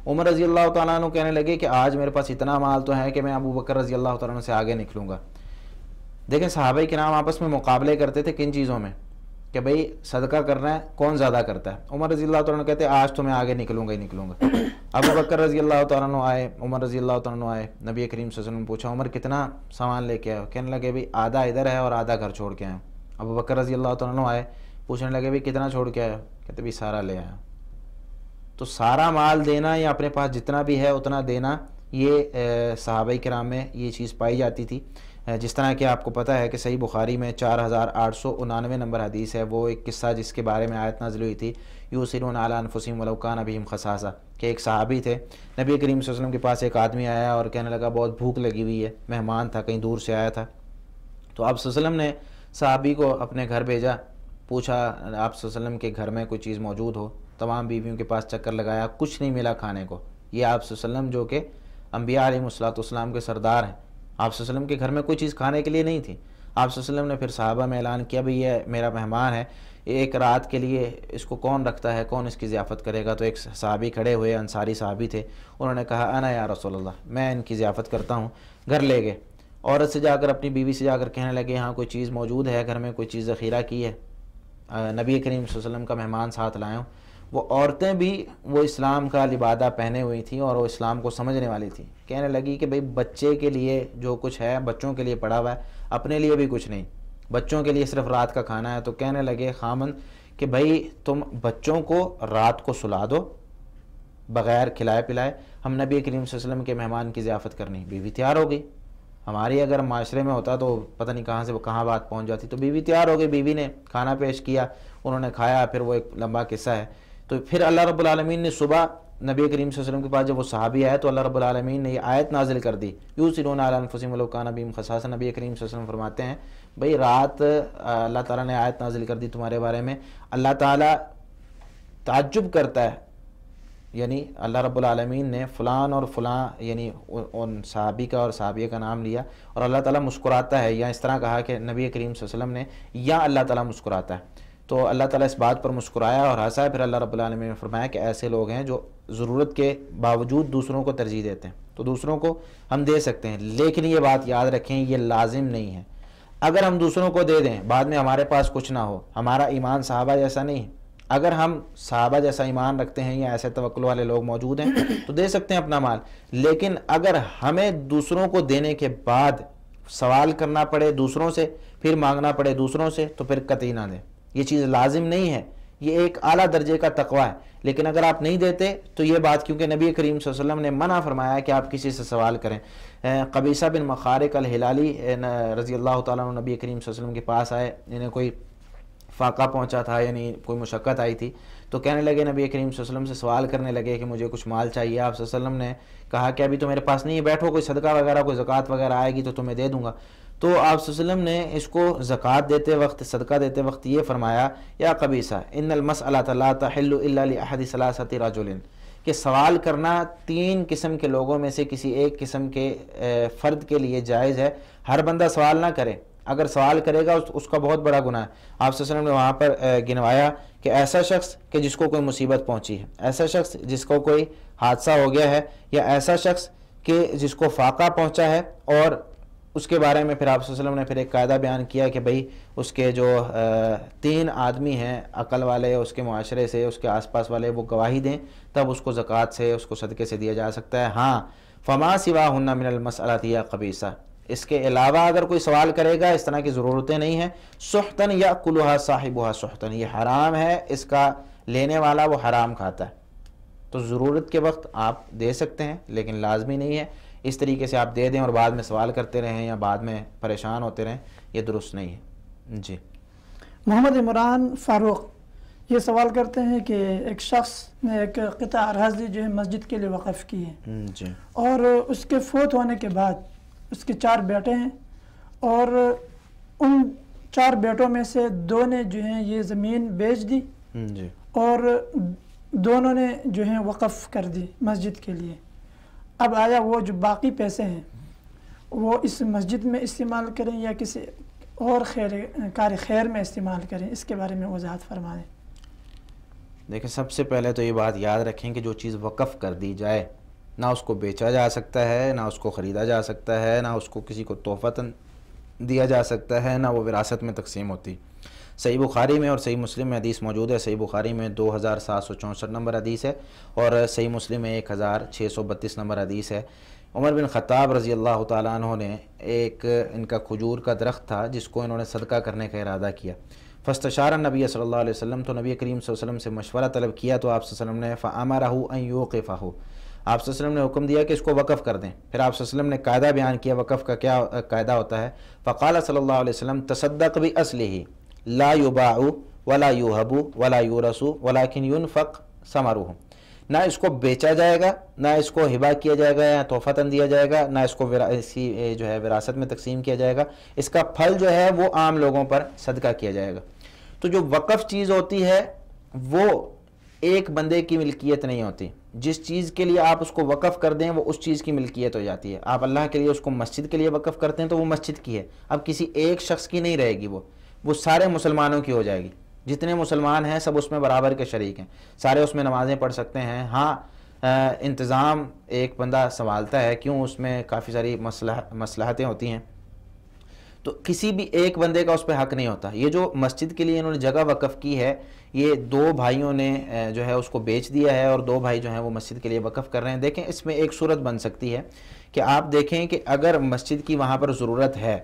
عمر رضی اللہ تعالیٰ عنہ کہنے لگے کہ آج میرے پاس اتنا مال تو ہے کہ میں ابو بکر رضی اللہ تعالیٰ عنہ سے آگے نکلوں گا. دیکھیں، صحابہ کرام آپس میں مقابلے کرتے تھے کن چیزوں میں، کہ بھئی صدقہ کرنا ہے کون زیادہ کرتا ہے. عمر رضی اللہ تعالیٰ عنہ کہتے ہیں آج تو میں آگے نکلوں گا ہی نکلوں گا. ابو بکر رضی اللہ تعالیٰ عنہ آئے، عمر رضی اللہ تعالیٰ عنہ آئے، نبی کریم صلی اللہ علیہ وسلم نے پوچھا عمر کتنا سامان لے کے آئے؟ کہنے لگے بھئی آدھا ادھر ہے اور آدھا گھر چھوڑ کے آئے. ابو بکر رضی اللہ تعالیٰ عنہ آئے، پوچھنے لگے بھئی کتنا چھوڑ کے آئے؟ کہتے بھئی سارا لے آیا. تو سارا مال دینا یا اپنے پاس جتنا بھی ہے اتنا دینا، یہ صحابہ کرام میں یہ چیز پائی جاتی تھی. جس طرح کہ آپ کو پتہ ہے کہ صحیح بخاری میں 4899 نمبر حدیث ہے، وہ ایک قصہ جس کے بارے میں آیت نازل ہوئی تھی، یؤثرون علی انفسہم ولو کان بہم خصاصہ، کہ ایک صحابی تھے، نبی کریم صلی اللہ علیہ وسلم کے پاس ایک آدمی آیا اور کہنے لگا بہت بھوک لگی ہوئی ہے، مہمان تھا کہیں دور سے آیا تھا. تو آپ صلی اللہ علیہ وسلم نے صحابی کو اپنے گھر بھیجا، پوچھا آپ صلی اللہ علیہ وسلم کے گھر میں کوئی چیز موجود ہو. تمام بیویوں کے پاس چکر لگایا، کچھ نہیں ملا کھانے کو. یہ آپ صلی اللہ علیہ وسلم جو کہ انبیاء علیہ السلام کے سردار ہیں، آپ صلی اللہ علیہ وسلم کے گھر میں کوئی چیز کھانے کے لیے نہیں تھی. آپ صلی اللہ علیہ وسلم نے پھر صحابہ میں اعلان کیا بھئی یہ میرا مہمان ہے، ایک رات کے لیے اس کو کون رکھتا ہے، کون اس کی ضیافت کرے گا؟ تو ایک صحابی کھڑے ہوئے، انصاری صحابی تھے، انہوں نے کہا انا یا رسول اللہ، میں ان کی ضیافت کرتا ہوں. گھر لے گئے، عورت سے جا کر اپنی بیوی سے جا کر کہنے لگے ہاں کوئی چیز موجود ہے گھر میں، کوئی چیز ذخیرہ کی ہے؟ نبی کریم صلی اللہ علیہ وسلم کا مہمان ساتھ لائے ہوں. وہ عورتیں بھی وہ اسلام کا لبادہ پہنے ہوئی تھیں اور وہ اسلام کو سمجھنے والی تھیں. کہنے لگی کہ بھئی بچے کے لیے جو کچھ ہے بچوں کے لیے پڑا ہوا ہے، اپنے لیے بھی کچھ نہیں، بچوں کے لیے صرف رات کا کھانا ہے. تو کہنے لگے خامن کہ بھئی تم بچوں کو رات کو سلا دو بغیر کھلائے پلائے، ہم نبی کریم صلی اللہ علیہ وسلم کے مہمان کی ضیافت کرنی. بیوی تیار ہو گئی. ہماری اگر معاشرے میں ہوتا تو پتہ نہیں کہاں سے وہ کہاں بات پہنچ جاتی. تو بیوی تیار ہو گئی، بیوی نے کھانا پیش کیا، انہوں نے کھایا، پھر وہ ایک لمبا قصہ ہے. تو پھر اللہ رب العالمین نے صبح نبی کریم صلی اللہ علیہ وسلم کے پاس جب وہ صحابی آئے تو اللہ رب العالمین نے یہ آیت نازل کر دی، یؤثرون علی انفسہم ولو کان بہم خصاصہ. نبی کریم صلی اللہ علیہ وسلم فرماتے ہیں بھئی رات اللہ تعالیٰ نے آیت نازل کر دی تمہارے بارے میں. اللہ تعالیٰ تعجب کرتا ہے، یعنی اللہ رب العالمین نے فلان اور فلاں یعنی ان صحابی کا اور صحابیہ کا نام لیا اور اللہ تعالیٰ مسکراتا ہے، یا اس طرح کہا کہ نبی کریم صلی اللہ علیہ وسلم نے یا اللہ تعالیٰ مسکراتا ہے. تو اللہ تعالیٰ اس بات پر مسکرایا اور ہنسا. پھر اللہ رب العالمین نے فرمایا کہ ایسے لوگ ہیں جو ضرورت کے باوجود دوسروں کو ترجیح دیتے ہیں. تو دوسروں کو ہم دے سکتے ہیں، لیکن یہ بات یاد رکھیں یہ لازم نہیں ہے. اگر ہم دوسروں کو دے دیں بعد میں ہمارے پاس کچھ نہ ہو، ہمارا ایمان صحابہ جیسا نہیں ہے. اگر ہم صحابہ جیسا ایمان رکھتے ہیں یا ایسے توکل والے لوگ موجود ہیں تو دے سکتے ہیں اپنا مال، لیکن اگر ہمیں دوسروں کو دینے کے بعد سوال کرنا پڑے دوسروں سے، پھر مانگنا پڑے دوسروں سے، تو پھر قطعی نہ دیں. یہ چیز لازم نہیں ہے، یہ ایک اعلیٰ درجے کا تقوی ہے. لیکن اگر آپ نہیں دیتے تو یہ بات، کیونکہ نبی کریم صلی اللہ علیہ وسلم نے منع فرمایا کہ آپ کسی سے سوال کریں. قبیصہ بن مخارق الہلالی رضی اللہ تعالیٰ عنہ نبی کریم صلی اللہ علیہ وسلم کے پاس آئے، انہیں کوئی فاقہ پہنچا تھا، یعنی کوئی مشقت آئی تھی، تو کہنے لگے نبی کریم صلی اللہ علیہ وسلم سے سوال کرنے لگے کہ مجھے کچھ مال چاہیے۔ آپ صلی اللہ علیہ وسلم نے کہا کہ ابھی تو میرے پاس نہیں ہے، بیٹھو، کوئی صدقہ وغیرہ کوئی زکوٰۃ وغیرہ آئے گی تو تمہیں دے دوں گا۔ تو آپ صلی اللہ علیہ وسلم نے اس کو زکوٰۃ دیتے وقت، صدقہ دیتے وقت یہ فرمایا، یا قبیصہ ان المسألۃ لا تحل الا لأحد ثلاثۃ رجل، کہ سوال کرنا 3 قسم کے لوگوں میں سے کسی ایک قسم کے فرد کے لیے جائز ہے، ہر بندہ سوال نہ کرے، اگر سوال کرے گا اس کا بہت بڑا گناہ ہے۔ آپ صلی اللہ علیہ وسلم نے وہاں پر گنوایا کہ ایسا شخص کہ جس کو کوئی مصیبت پہنچی ہے، ایسا شخص جس کو کوئی حادثہ ہو گیا ہے، یا ایسا شخص کہ جس کو فاقہ پہنچا ہے، اور اس کے بارے میں پھر آپ صلی اللہ علیہ وسلم نے پھر ایک قاعدہ بیان کیا کہ بھئی اس کے جو 3 آدمی ہیں عقل والے، اس کے معاشرے سے، اس کے آس پاس والے، وہ گواہی دیں، تب اس کو زکوٰۃ سے، اس کو صدقے سے دیا جا سکتا ہے۔ ہاں فما سواہن من المسألۃ یا قبیصہ، اس کے علاوہ اگر کوئی سوال کرے گا، اس طرح کی ضرورتیں نہیں ہیں، سحتن یاکلھا صاحبھا سحتن، یہ حرام ہے، اس کا لینے والا وہ حرام کھاتا ہے۔ تو ضرورت کے وقت آپ دے سکتے ہیں لیکن لازمی نہیں ہے، اس طریقے سے آپ دے دیں اور بعد میں سوال کرتے رہیں یا بعد میں پریشان ہوتے رہیں، یہ درست نہیں ہے۔ جی محمد عمران فاروق یہ سوال کرتے ہیں کہ ایک شخص نے ایک قطع اراضی جو ہے مسجد کے لیے وقف کی ہے، جی اور اس کے فوت ہونے کے بعد اس کے 4 بیٹے ہیں، اور ان 4 بیٹوں میں سے 2 نے جو ہیں یہ زمین بیچ دی، جی اور دونوں نے جو ہیں وقف کر دی مسجد کے لیے۔ اب آیا وہ جو باقی پیسے ہیں وہ اس مسجد میں استعمال کریں یا کسی اور کار خیر میں استعمال کریں، اس کے بارے میں وضاحت فرمائیں۔ دیکھیں، سب سے پہلے تو یہ بات یاد رکھیں کہ جو چیز وقف کر دی جائے، نہ اس کو بیچا جا سکتا ہے، نہ اس کو خریدا جا سکتا ہے، نہ اس کو کسی کو تحفتاً دیا جا سکتا ہے، نہ وہ وراثت میں تقسیم ہوتی۔ صحیح بخاری میں اور صحیح مسلم میں حدیث موجود ہے۔ صحیح بخاری میں 2764 نمبر حدیث ہے، اور صحیح مسلم میں 1632 نمبر حدیث ہے۔ عمر بن خطاب رضی اللہ تعالیٰ عنہ نے ایک ان کا کھجور کا درخت تھا جس کو انہوں نے صدقہ کرنے کا ارادہ کیا، فاستشار النبی صلی اللہ علیہ وسلم، تو نبی کریم صلی اللہ علیہ وسلم سے مشورہ طلب کیا، تو آپ صلی اللہ علیہ وسلم نے فَأَمَرَهُ أَن يُوقِفَهُ، آپ صلی اللہ علیہ وسلم نے حکم دیا کہ اس کو وقف کر دیں۔ پھر آپ صلی اللہ علیہ وسلم نے قاعدہ بیان کیا، وقف کا کیا قاعدہ ہوتا ہے؟ فقال صلی اللہ علیہ وسلم تصدق بأصلہ لا يباع ولا يوهب ولا يورث ولكن ينفق ثمره، نہ اس کو بیچا جائے گا، نہ اس کو ہبہ کیا جائے گا یا تحفتاً دیا جائے گا، نہ اس کو جو ہے وراثت میں تقسیم کیا جائے گا، اس کا پھل جو ہے وہ عام لوگوں پر صدقہ کیا جائے گا۔ تو جو وقف چیز ہوتی ہے وہ ایک بندے کی ملکیت نہیں ہوتی، جس چیز کے لیے آپ اس کو وقف کر دیں وہ اس چیز کی ملکیت ہو جاتی ہے۔ آپ اللہ کے لیے اس کو مسجد کے لیے وقف کرتے ہیں تو وہ مسجد کی ہے، اب کسی ایک شخص کی نہیں رہے گی، وہ سارے مسلمانوں کی ہو جائے گی، جتنے مسلمان ہیں سب اس میں برابر کے شریک ہیں، سارے اس میں نمازیں پڑھ سکتے ہیں۔ ہاں انتظام ایک بندہ سنبھالتا ہے، کیوں، اس میں کافی ساری مصلحتیں ہوتی ہیں، تو کسی بھی ایک بندے کا اس پہ حق نہیں ہوتا۔ یہ جو مسجد کے لیے انہوں نے جگہ وقف کی ہے، یہ 2 بھائیوں نے جو ہے اس کو بیچ دیا ہے، اور 2 بھائی جو ہیں وہ مسجد کے لیے وقف کر رہے ہیں۔ دیکھیں اس میں ایک صورت بن سکتی ہے کہ آپ دیکھیں کہ اگر مسجد کی وہاں پر ضرورت ہے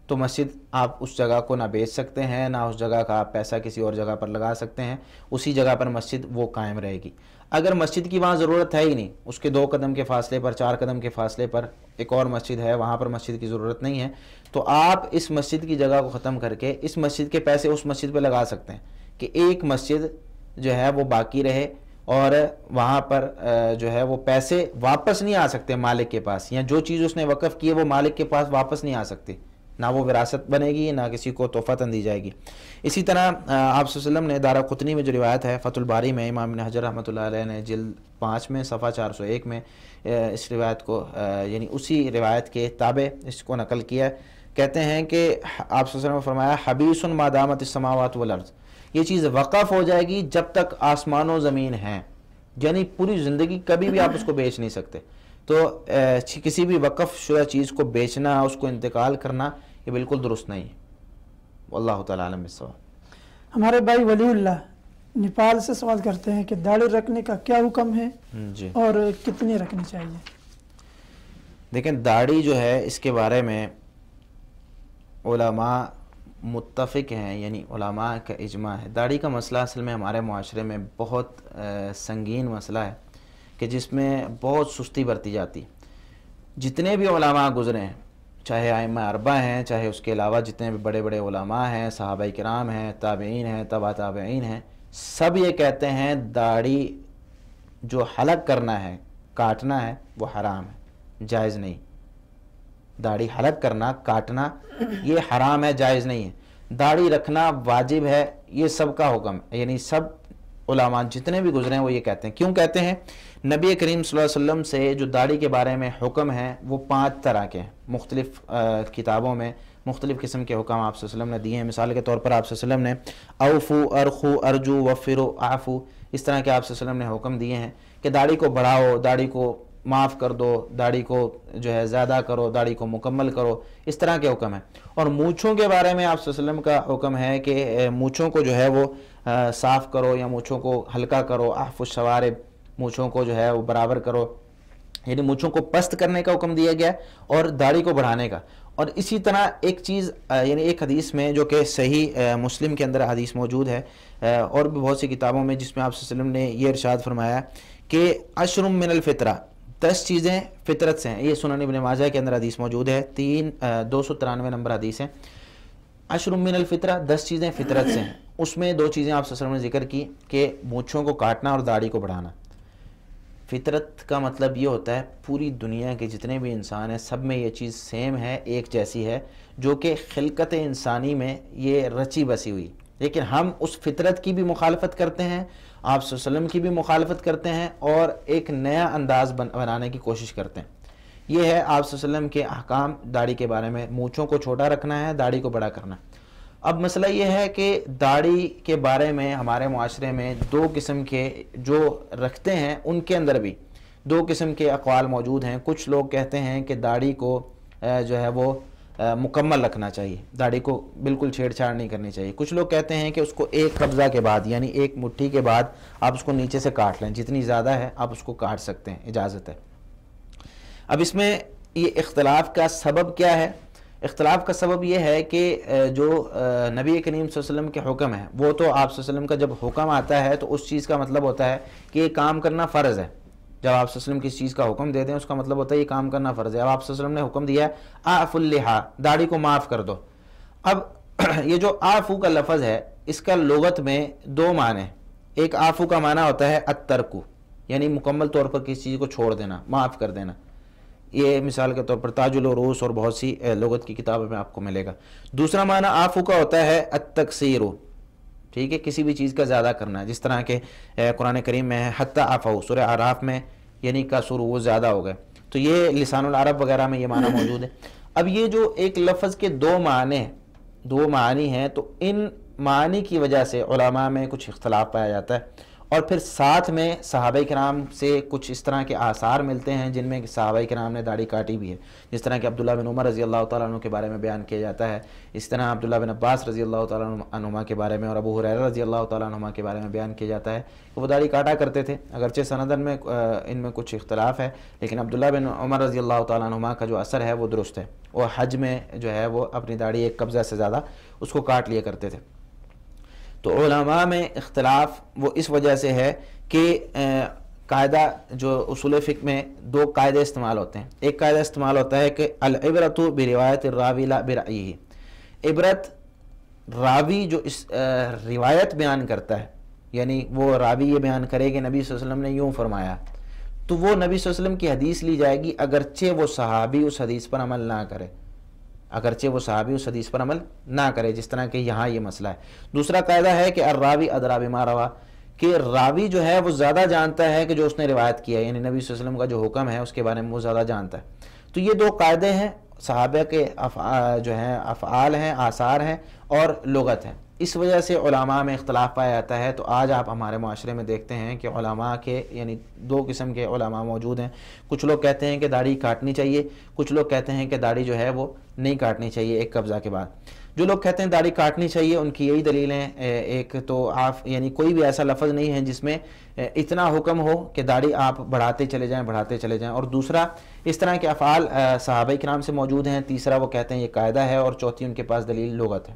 تو مسجد آپ اس جگہ کو نہ بیچ سکتے ہیں، نہ اس جگہ کا آپ پیسہ کسی اور جگہ پر لگا سکتے ہیں، اسی جگہ پر مسجد وہ قائم رہے گی۔ اگر مسجد کی وہاں ضرورت ہے ہی نہیں، اس کے 2 قدم کے فاصلے پر، 4 قدم کے فاصلے پر ایک اور مسجد ہے، وہاں پر مسجد کی ضرورت نہیں ہے، تو آپ اس مسجد کی جگہ کو ختم کر کے اس مسجد کے پیسے اس مسجد پہ لگا سکتے ہیں کہ ایک مسجد جو ہے وہ باقی رہے، اور وہاں پر جو ہے وہ پیسے واپس نہیں آ سکتے مالک کے پاس، یا جو چیز اس نے وقف کی ہے وہ مالک کے پاس واپس نہیں آ سکتی، نہ وہ وراثت بنے گی نہ کسی کو تحفتاً دی جائے گی۔ اسی طرح آپ صلی اللہ علیہ وسلم نے دارقطنی میں جو روایت ہے، فتح الباری میں امام ابن حجر رحمۃ اللہ علیہ نے جلد 5 میں صفحہ 401 میں اس روایت کو یعنی اسی روایت کے تابع اس کو نقل کیا ہے۔ کہتے ہیں کہ آپ صلی اللہ علیہ وسلم نے فرمایا حبیث ما دامت السماوات والارض، یہ چیز وقف ہو جائے گی جب تک آسمان و زمین ہیں، یعنی پوری زندگی کبھی بھی آپ اس کو بیچ نہیں سکتے۔ تو کسی بھی وقف شدہ چیز کو بیچنا، اس کو انتقال کرنا، یہ بالکل درست نہیں ہے۔ واللہ تعالی عالم بالصواب۔ ہمارے بھائی ولی اللہ نیپال سے سوال کرتے ہیں کہ داڑھی رکھنے کا کیا حکم ہے جی، اور کتنی رکھنی چاہیے؟ دیکھیں داڑھی جو ہے اس کے بارے میں علماء متفق ہیں، یعنی علماء کا اجماع ہے۔ داڑھی کا مسئلہ اصل میں ہمارے معاشرے میں بہت سنگین مسئلہ ہے کہ جس میں بہت سستی برتی جاتی۔ جتنے بھی علماء گزرے ہیں چاہے ائمہ اربعہ ہیں، چاہے اس کے علاوہ جتنے بھی بڑے بڑے علماء ہیں، صحابہ کرام ہیں، تابعین ہیں، تبع تابعین ہیں، سب یہ کہتے ہیں داڑھی جو حلق کرنا ہے، کاٹنا ہے، وہ حرام ہے، جائز نہیں۔ داڑھی حلق کرنا، کاٹنا یہ حرام ہے، جائز نہیں ہے۔ داڑھی رکھنا واجب ہے، یہ سب کا حکم ہے، یعنی سب علماء جتنے بھی گزرے ہیں وہ یہ کہتے ہیں۔ کیوں کہتے ہیں؟ نبی کریم صلی اللہ علیہ وسلم سے جو داڑھی کے بارے میں حکم ہے وہ 5 طرح کے ہیں، مختلف کتابوں میں مختلف قسم کے حکم آپ صلی اللہ علیہ وسلم نے دیے ہیں۔ مثال کے طور پر آپ صلی اللہ علیہ وسلم نے اوفو، ارخو، ارجو، وفرو، عفو، اس طرح کے آپ صلی اللہ علیہ وسلم نے حکم دیے ہیں کہ داڑھی کو بڑھاؤ، داڑھی کو معاف کر دو، داڑھی کو جو ہے زیادہ کرو، داڑھی کو مکمل کرو، اس طرح کے حکم ہیں۔ اور مونچھوں کے بارے میں آپ صلی اللہ علیہ وسلم کا حکم ہے کہ مونچھوں کو جو ہے وہ صاف کرو یا مونچھوں کو ہلکا کرو، احفظ الشوارب، مونچھوں کو جو ہے وہ برابر کرو، یعنی مونچھوں کو پست کرنے کا حکم دیا گیا ہے اور داڑھی کو بڑھانے کا۔ اور اسی طرح ایک چیز یعنی ایک حدیث میں جو کہ صحیح مسلم کے اندر حدیث موجود ہے اور بھی بہت سی کتابوں میں، جس میں آپ صلی اللہ علیہ وسلم نے یہ ارشاد فرمایا کہ 10 من الفطرہ، 10 چیزیں فطرت سے ہیں۔ یہ سنن ابن ماجہ کے اندر حدیث موجود ہے، 293 نمبر حدیث ہے۔ 10 من الفطرہ، 10 چیزیں فطرت سے ہیں۔ اس میں 2 چیزیں آپ صلی اللہ علیہ وسلم نے ذکر کی کہ مونچھوں کو کاٹنا اور داڑھی کو بڑھانا۔ فطرت کا مطلب یہ ہوتا ہے پوری دنیا کے جتنے بھی انسان ہیں سب میں یہ چیز سیم ہے، ایک جیسی ہے، جو کہ خلقت انسانی میں یہ رچی بسی ہوئی، لیکن ہم اس فطرت کی بھی مخالفت کرتے ہیں، آپ صلی اللہ علیہ وسلم کی بھی مخالفت کرتے ہیں اور ایک نیا انداز بنانے کی کوشش کرتے ہیں۔ یہ ہے آپ صلی اللہ علیہ وسلم کے احکام داڑھی کے بارے میں، مونچھوں کو چھوٹا رکھنا ہے، داڑھی کو بڑا کرنا ہے۔ اب مسئلہ یہ ہے کہ داڑھی کے بارے میں ہمارے معاشرے میں 2 قسم کے جو رکھتے ہیں ان کے اندر بھی 2 قسم کے اقوال موجود ہیں۔ کچھ لوگ کہتے ہیں کہ داڑھی کو جو ہے وہ مکمل رکھنا چاہیے، داڑھی کو بالکل چھیڑ چھاڑ نہیں کرنی چاہیے۔ کچھ لوگ کہتے ہیں کہ اس کو ایک قبضہ کے بعد، یعنی ایک مٹھی کے بعد آپ اس کو نیچے سے کاٹ لیں، جتنی زیادہ ہے آپ اس کو کاٹ سکتے ہیں، اجازت ہے۔ اب اس میں یہ اختلاف کا سبب کیا ہے؟ اختلاف کا سبب یہ ہے کہ جو نبی کریم صلی اللہ علیہ وسلم کے حکم ہے وہ تو آپ صلی اللہ علیہ وسلم کا جب حکم آتا ہے تو اس چیز کا مطلب ہوتا ہے کہ یہ کام کرنا فرض ہے۔ جب آپ صلی اللہ علیہ وسلم کسی چیز کا حکم دیتے ہیں اس کا مطلب ہوتا ہے یہ کام کرنا فرض ہے۔ اب آپ صلی اللہ علیہ وسلم نے حکم دیا ہے اعفوا اللحیٰ، داڑھی کو معاف کر دو۔ اب یہ جو اعفو کا لفظ ہے اس کا لغت میں 2 معنی ہیں۔ ایک اعفو کا معنی ہوتا ہے الترک، یعنی مکمل طور پر کسی چیز کو چھوڑ دینا، معاف کر دینا۔ یہ مثال کے طور پر تاج العروس اور بہت سی لغت کی کتابوں میں آپ کو ملے گا۔ دوسرا معنی اعفو کا ہوتا ہے التکثیر، ٹھیک ہے، کسی بھی چیز کا زیادہ کرنا ہے، جس طرح کہ قرآن کریم میں ہے حتی عفوا، سورہ اعراف میں، یعنی کثر وہ زیادہ ہو گئے، تو یہ لسان العرب وغیرہ میں یہ معنی موجود ہے۔ اب یہ جو ایک لفظ کے 2 معنی ہیں تو ان معنی کی وجہ سے علماء میں کچھ اختلاف پایا جاتا ہے، اور پھر ساتھ میں صحابہ کرام سے کچھ اس طرح کے آثار ملتے ہیں جن میں صحابہ کرام نے داڑھی کاٹی بھی ہے، جس طرح کہ عبداللہ بن عمر رضی اللہ تعالیٰ عنہ کے بارے میں بیان کیا جاتا ہے، اس طرح عبداللہ بن عباس رضی اللہ تعالیٰ عنہما کے بارے میں اور ابو ہریرہ رضی اللہ تعالیٰ عنہما کے بارے میں بیان کیا جاتا ہے کہ وہ داڑھی کاٹا کرتے تھے۔ اگرچہ سندن میں ان میں کچھ اختلاف ہے، لیکن عبداللہ بن عمر رضی اللہ تعالیٰ عنہما کا جو اثر ہے وہ درست ہے، وہ حج میں جو ہے وہ اپنی داڑھی ایک قبضہ سے زیادہ اس کو کاٹ لیا کرتے تھے۔ تو علماء میں اختلاف وہ اس وجہ سے ہے کہ قاعدہ جو اصول فقہ میں 2 قاعدے استعمال ہوتے ہیں۔ ایک قاعدہ استعمال ہوتا ہے کہ العبرۃ بروایت الراوی لا برأیہ، عبرت راوی جو اس روایت بیان کرتا ہے، یعنی وہ راوی یہ بیان کرے کہ نبی صلی اللہ علیہ وسلم نے یوں فرمایا، تو وہ نبی صلی اللہ علیہ وسلم کی حدیث لی جائے گی اگرچہ وہ صحابی اس حدیث پر عمل نہ کرے، نہ کرے، جس طرح کہ یہاں یہ مسئلہ ہے۔ دوسرا قاعدہ ہے کہ الراوی ادری بما روا، کہ راوی جو ہے وہ زیادہ جانتا ہے کہ جو اس نے روایت کیا ہے، یعنی نبی صلی اللہ علیہ وسلم کا جو حکم ہے اس کے بارے میں وہ زیادہ جانتا ہے۔ تو یہ 2 قاعدے ہیں، صحابہ کے جو ہیں افعال ہیں، آثار ہیں اور لغت ہے۔ اس وجہ سے علماء میں اختلاف پایا جاتا ہے۔ تو آج آپ ہمارے معاشرے میں دیکھتے ہیں کہ علماء کے یعنی 2 قسم کے علماء موجود ہیں۔ کچھ لوگ کہتے ہیں کہ داڑھی کاٹنی چاہیے، کچھ لوگ کہتے ہیں کہ داڑھی جو ہے وہ نہیں کاٹنی چاہیے ایک قبضہ کے بعد۔ جو لوگ کہتے ہیں داڑھی کاٹنی چاہیے ان کی یہی دلیل ہیں، ایک تو یعنی کوئی بھی ایسا لفظ نہیں ہے جس میں اتنا حکم ہو کہ داڑھی آپ بڑھاتے چلے جائیں، اور دوسرا اس طرح کے افعال صحابہ کرام سے موجود ہیں، تیسرا وہ کہتے ہیں یہ قاعدہ ہے، اور چوتھی ان کے پاس دلیل لغت ہے۔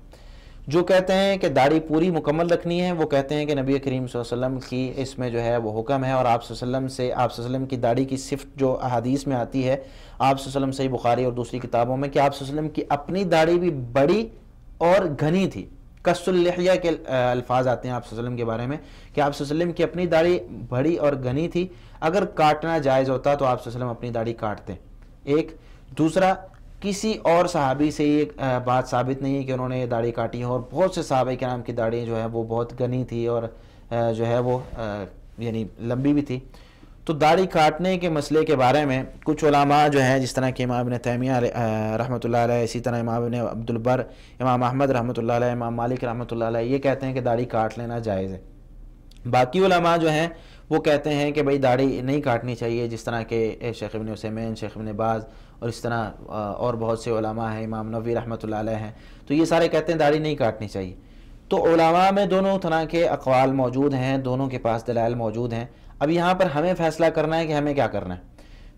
جو کہتے ہیں کہ داڑھی پوری مکمل رکھنی ہے وہ کہتے ہیں کہ نبی کریم صلی اللہ علیہ وسلم کی اس میں جو ہے وہ حکم ہے، اور آپ صلی اللہ علیہ وسلم کی داڑھی کی صفت جو احادیث میں آتی ہے آپ صلی اللہ علیہ وسلم صحیح بخاری اور دوسری کتابوں میں کہ آپ صلی اللہ علیہ وسلم کی اپنی داڑھی بھی بڑی اور گھنی تھی. قص اللحیہ کے الفاظ آتے ہیں آپ صلی اللہ علیہ وسلم کے بارے میں کہ آپ صلی اللہ علیہ وسلم کی اپنی داڑھی بڑی اور گھنی تھی، اگر کاٹنا جائز ہوتا تو آپ صلی اللہ علیہ وسلم اپنی داڑھی کاٹتے. ایک دوسرا، کسی اور صحابی سے یہ بات ثابت نہیں ہے کہ انہوں نے یہ داڑھی کاٹی ہے، اور بہت سے صحابہ کرام کی داڑھی جو ہے وہ بہت گھنی تھی اور جو ہے وہ یعنی لمبی بھی تھی. تو داڑھی کاٹنے کے مسئلے کے بارے میں کچھ علماء جو ہیں جس طرح کہ امام ابن تیمیہ رحمۃ اللہ علیہ، اسی طرح امام ابن عبد البر، امام احمد رحمۃ اللہ علیہ، امام مالک رحمۃ اللہ علیہ، یہ کہتے ہیں کہ داڑھی کاٹ لینا جائز ہے. باقی علماء جو ہیں وہ کہتے ہیں کہ بھئی داڑھی نہیں کاٹنی چاہیے، جس طرح کہ شیخ ابن عثیمین، شیخ ابن باز اور اس طرح اور بہت سے علماء ہیں، امام نووی رحمۃ اللہ علیہ ہیں، تو یہ سارے کہتے ہیں داڑھی نہیں کاٹنی چاہیے. تو علماء میں دونوں طرح کے اقوال موجود ہیں، دونوں کے پاس دلائل موجود ہیں. اب یہاں پر ہمیں فیصلہ کرنا ہے کہ ہمیں کیا کرنا ہے.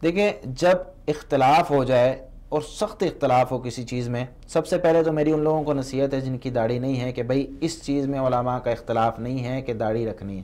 دیکھیں، جب اختلاف ہو جائے اور سخت اختلاف ہو کسی چیز میں، سب سے پہلے تو میری ان لوگوں کو نصیحت ہے جن کی داڑھی نہیں ہے کہ بھئی اس چیز میں علماء کا اختلاف نہیں ہے کہ داڑھی رکھنی ہے.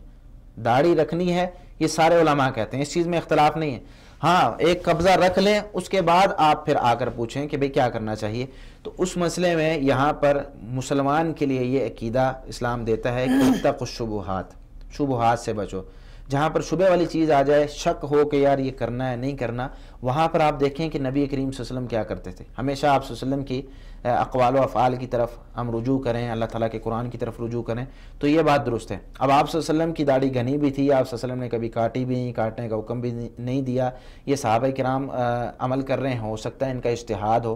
داڑھی رکھنی ہے یہ سارے علماء کہتے ہیں، اس چیز میں اختلاف نہیں ہے. ہاں، ایک قبضہ رکھ لیں، اس کے بعد آپ پھر آ کر پوچھیں کہ بھئی کیا کرنا چاہیے. تو اس مسئلے میں یہاں پر مسلمان کے لیے یہ عقیدہ اسلام دیتا ہے کہ اتقوا الشبہات، شبہات سے بچو. جہاں پر شبہ والی چیز آ جائے، شک ہو کہ یار یہ کرنا ہے نہیں کرنا، وہاں پر آپ دیکھیں کہ نبی کریم صلی اللہ علیہ وسلم کیا کرتے تھے. ہمیشہ آپ صلی اللہ علیہ وسلم کی اقوال و افعال کی طرف ہم رجوع کریں، اللہ تعالیٰ کے قرآن کی طرف رجوع کریں، تو یہ بات درست ہے. اب آپ صلی اللہ علیہ وسلم کی داڑھی گھنی بھی تھی، آپ صلی اللہ علیہ وسلم نے کبھی کاٹی بھی نہیں، کاٹنے کا حکم بھی نہیں دیا. یہ صحابہ کرام عمل کر رہے ہیں، ہو سکتا ہے ان کا اجتہاد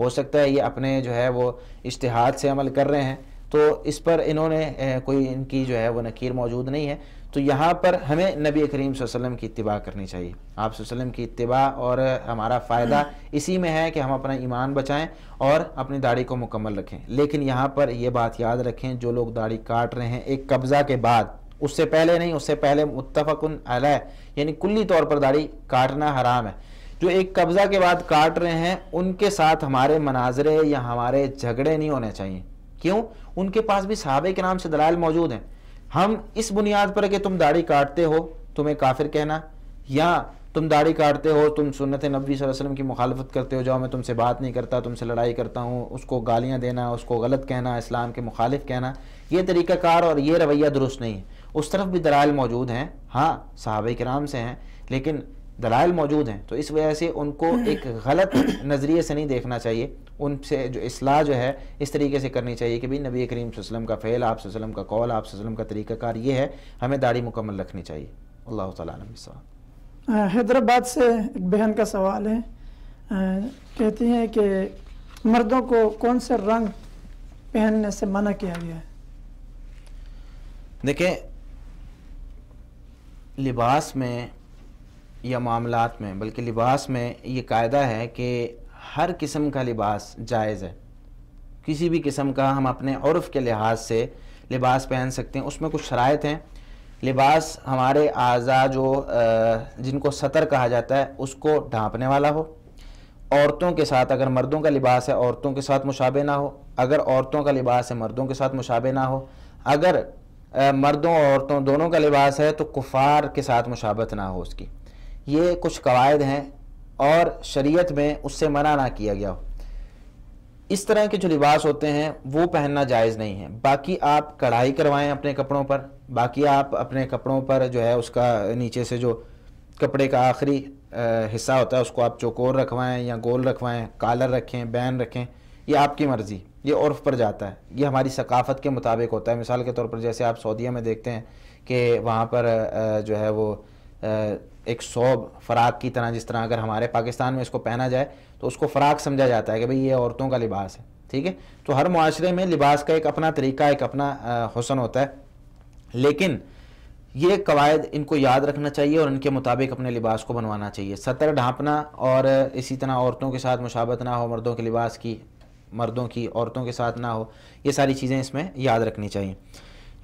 ہو سکتا ہے یہ اپنے جو ہے وہ اجتہاد سے عمل کر رہے ہیں، تو اس پر انہوں نے کوئی ان کی جو ہے وہ نکیر موجود نہیں ہے. تو یہاں پر ہمیں نبی کریم صلی اللہ علیہ وسلم کی اتباع کرنی چاہیے. آپ صلی اللہ علیہ وسلم کی اتباع، اور ہمارا فائدہ اسی میں ہے کہ ہم اپنا ایمان بچائیں اور اپنی داڑھی کو مکمل رکھیں. لیکن یہاں پر یہ بات یاد رکھیں، جو لوگ داڑھی کاٹ رہے ہیں ایک قبضہ کے بعد، اس سے پہلے نہیں، اس سے پہلے متفق علیہ یعنی کلی طور پر داڑھی کاٹنا حرام ہے. جو ایک قبضہ کے بعد کاٹ رہے ہیں ان کے ساتھ ہمارے مناظرے یا ہمارے جھگڑے نہیں ہونے چاہیے. کیوں؟ ان کے پاس بھی صحابہ کرام سے دلائل موجود ہیں. ہم اس بنیاد پر کہ تم داڑھی کاٹتے ہو تمہیں کافر کہنا، یا تم داڑھی کاٹتے ہو تم سنت نبوی صلی اللہ علیہ وسلم کی مخالفت کرتے ہو، جاؤ میں تم سے بات نہیں کرتا، تم سے لڑائی کرتا ہوں، اس کو گالیاں دینا، اس کو غلط کہنا، اسلام کے مخالف کہنا، یہ طریقہ کار اور یہ رویہ درست نہیں ہے. اس طرف بھی دلائل موجود ہیں، ہاں صحابہ کرام سے ہیں لیکن دلائل موجود ہیں، تو اس وجہ سے ان کو ایک غلط نظریے سے نہیں دیکھنا چاہیے. ان سے جو اصلاح جو ہے اس طریقے سے کرنی چاہیے کہ بھی نبی کریم صلی اللہ علیہ وسلم کا فعل، آپ صلی اللہ علیہ وسلم کا قول، آپ صلی اللہ علیہ وسلم کا طریقہ کار یہ ہے، ہمیں داڑھی مکمل رکھنی چاہیے. اللہ تعالیٰ عنہ بالصواب. حیدرآباد سے ایک بہن کا سوال ہے، کہتی ہیں کہ مردوں کو کون سے رنگ پہننے سے منع کیا گیا ہے؟ دیکھیں، لباس میں یا معاملات میں، بلکہ لباس میں یہ قاعدہ ہے کہ ہر قسم کا لباس جائز ہے. کسی بھی قسم کا ہم اپنے عرف کے لحاظ سے لباس پہن سکتے ہیں. اس میں کچھ شرائط ہیں. لباس ہمارے اعضاء جو جن کو ستر کہا جاتا ہے اس کو ڈھانپنے والا ہو. عورتوں کے ساتھ، اگر مردوں کا لباس ہے عورتوں کے ساتھ مشابہ نہ ہو. اگر عورتوں کا لباس ہے مردوں کے ساتھ مشابہ نہ ہو. اگر مردوں اور عورتوں دونوں کا لباس ہے تو کفار کے ساتھ مشابہت نہ ہو اس کی. یہ کچھ قواعد ہیں اور شریعت میں اس سے منع نہ کیا گیا ہو. اس طرح کے جو لباس ہوتے ہیں وہ پہننا جائز نہیں ہے. باقی آپ کڑھائی کروائیں اپنے کپڑوں پر، باقی آپ اپنے کپڑوں پر جو ہے اس کا نیچے سے جو کپڑے کا آخری حصہ ہوتا ہے اس کو آپ چوکور رکھوائیں یا گول رکھوائیں، کالر رکھیں، بین رکھیں، یہ آپ کی مرضی، یہ عرف پر جاتا ہے، یہ ہماری ثقافت کے مطابق ہوتا ہے. مثال کے طور پر جیسے آپ سعودیہ میں دیکھتے ہیں کہ وہاں پر جو ہے وہ ایک صوب فراق کی طرح، جس طرح اگر ہمارے پاکستان میں اس کو پہنا جائے تو اس کو فراق سمجھا جاتا ہے کہ بھئی یہ عورتوں کا لباس ہے. ٹھیک ہے، تو ہر معاشرے میں لباس کا ایک اپنا طریقہ، ایک اپنا حسن ہوتا ہے. لیکن یہ قواعد ان کو یاد رکھنا چاہیے اور ان کے مطابق اپنے لباس کو بنوانا چاہیے. ستر ڈھانپنا اور اسی طرح عورتوں کے ساتھ مشابہت نہ ہو، مردوں کے لباس کی مردوں کی عورتوں کے ساتھ نہ ہو، یہ ساری چیزیں اس میں یاد رکھنی چاہیے.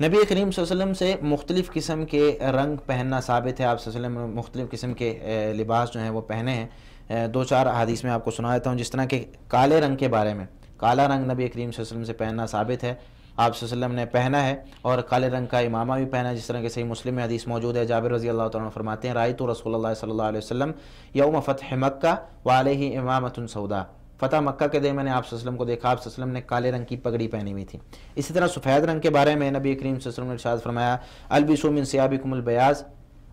نبی کریم صلی اللہ علیہ وسلم سے مختلف قسم کے رنگ پہننا ثابت ہے. آپ صلی اللہ علیہ وسلم نے مختلف قسم کے لباس جو ہیں وہ پہنے ہیں. دو چار احادیث میں آپ کو سنا دیتا ہوں. جس طرح کہ کالے رنگ کے بارے میں، کالا رنگ نبی کریم صلی اللہ علیہ وسلم سے پہننا ثابت ہے. آپ صلی اللہ علیہ وسلم نے پہنا ہے، اور کالے رنگ کا امامہ بھی پہنا ہے، جس طرح کہ صحیح مسلم میں حدیث موجود ہے، جابر رضی اللہ تعالیٰ عنہ فرماتے ہیں رأیت رسول اللہ صلی اللہ علیہ وسلم یوم فتح مکہ وعلیہ امامۃ سودا، فتح مکہ کے دن میں نے آپ صلی اللہ علیہ وسلم کو دیکھا، آپ صلی اللہ علیہ وسلم نے کالے رنگ کی پگڑی پہنی ہوئی تھی۔ اسی طرح سفید رنگ کے بارے میں نبی کریم صلی اللہ علیہ وسلم نے ارشاد فرمایا البسوا من ثیابکم البیاض،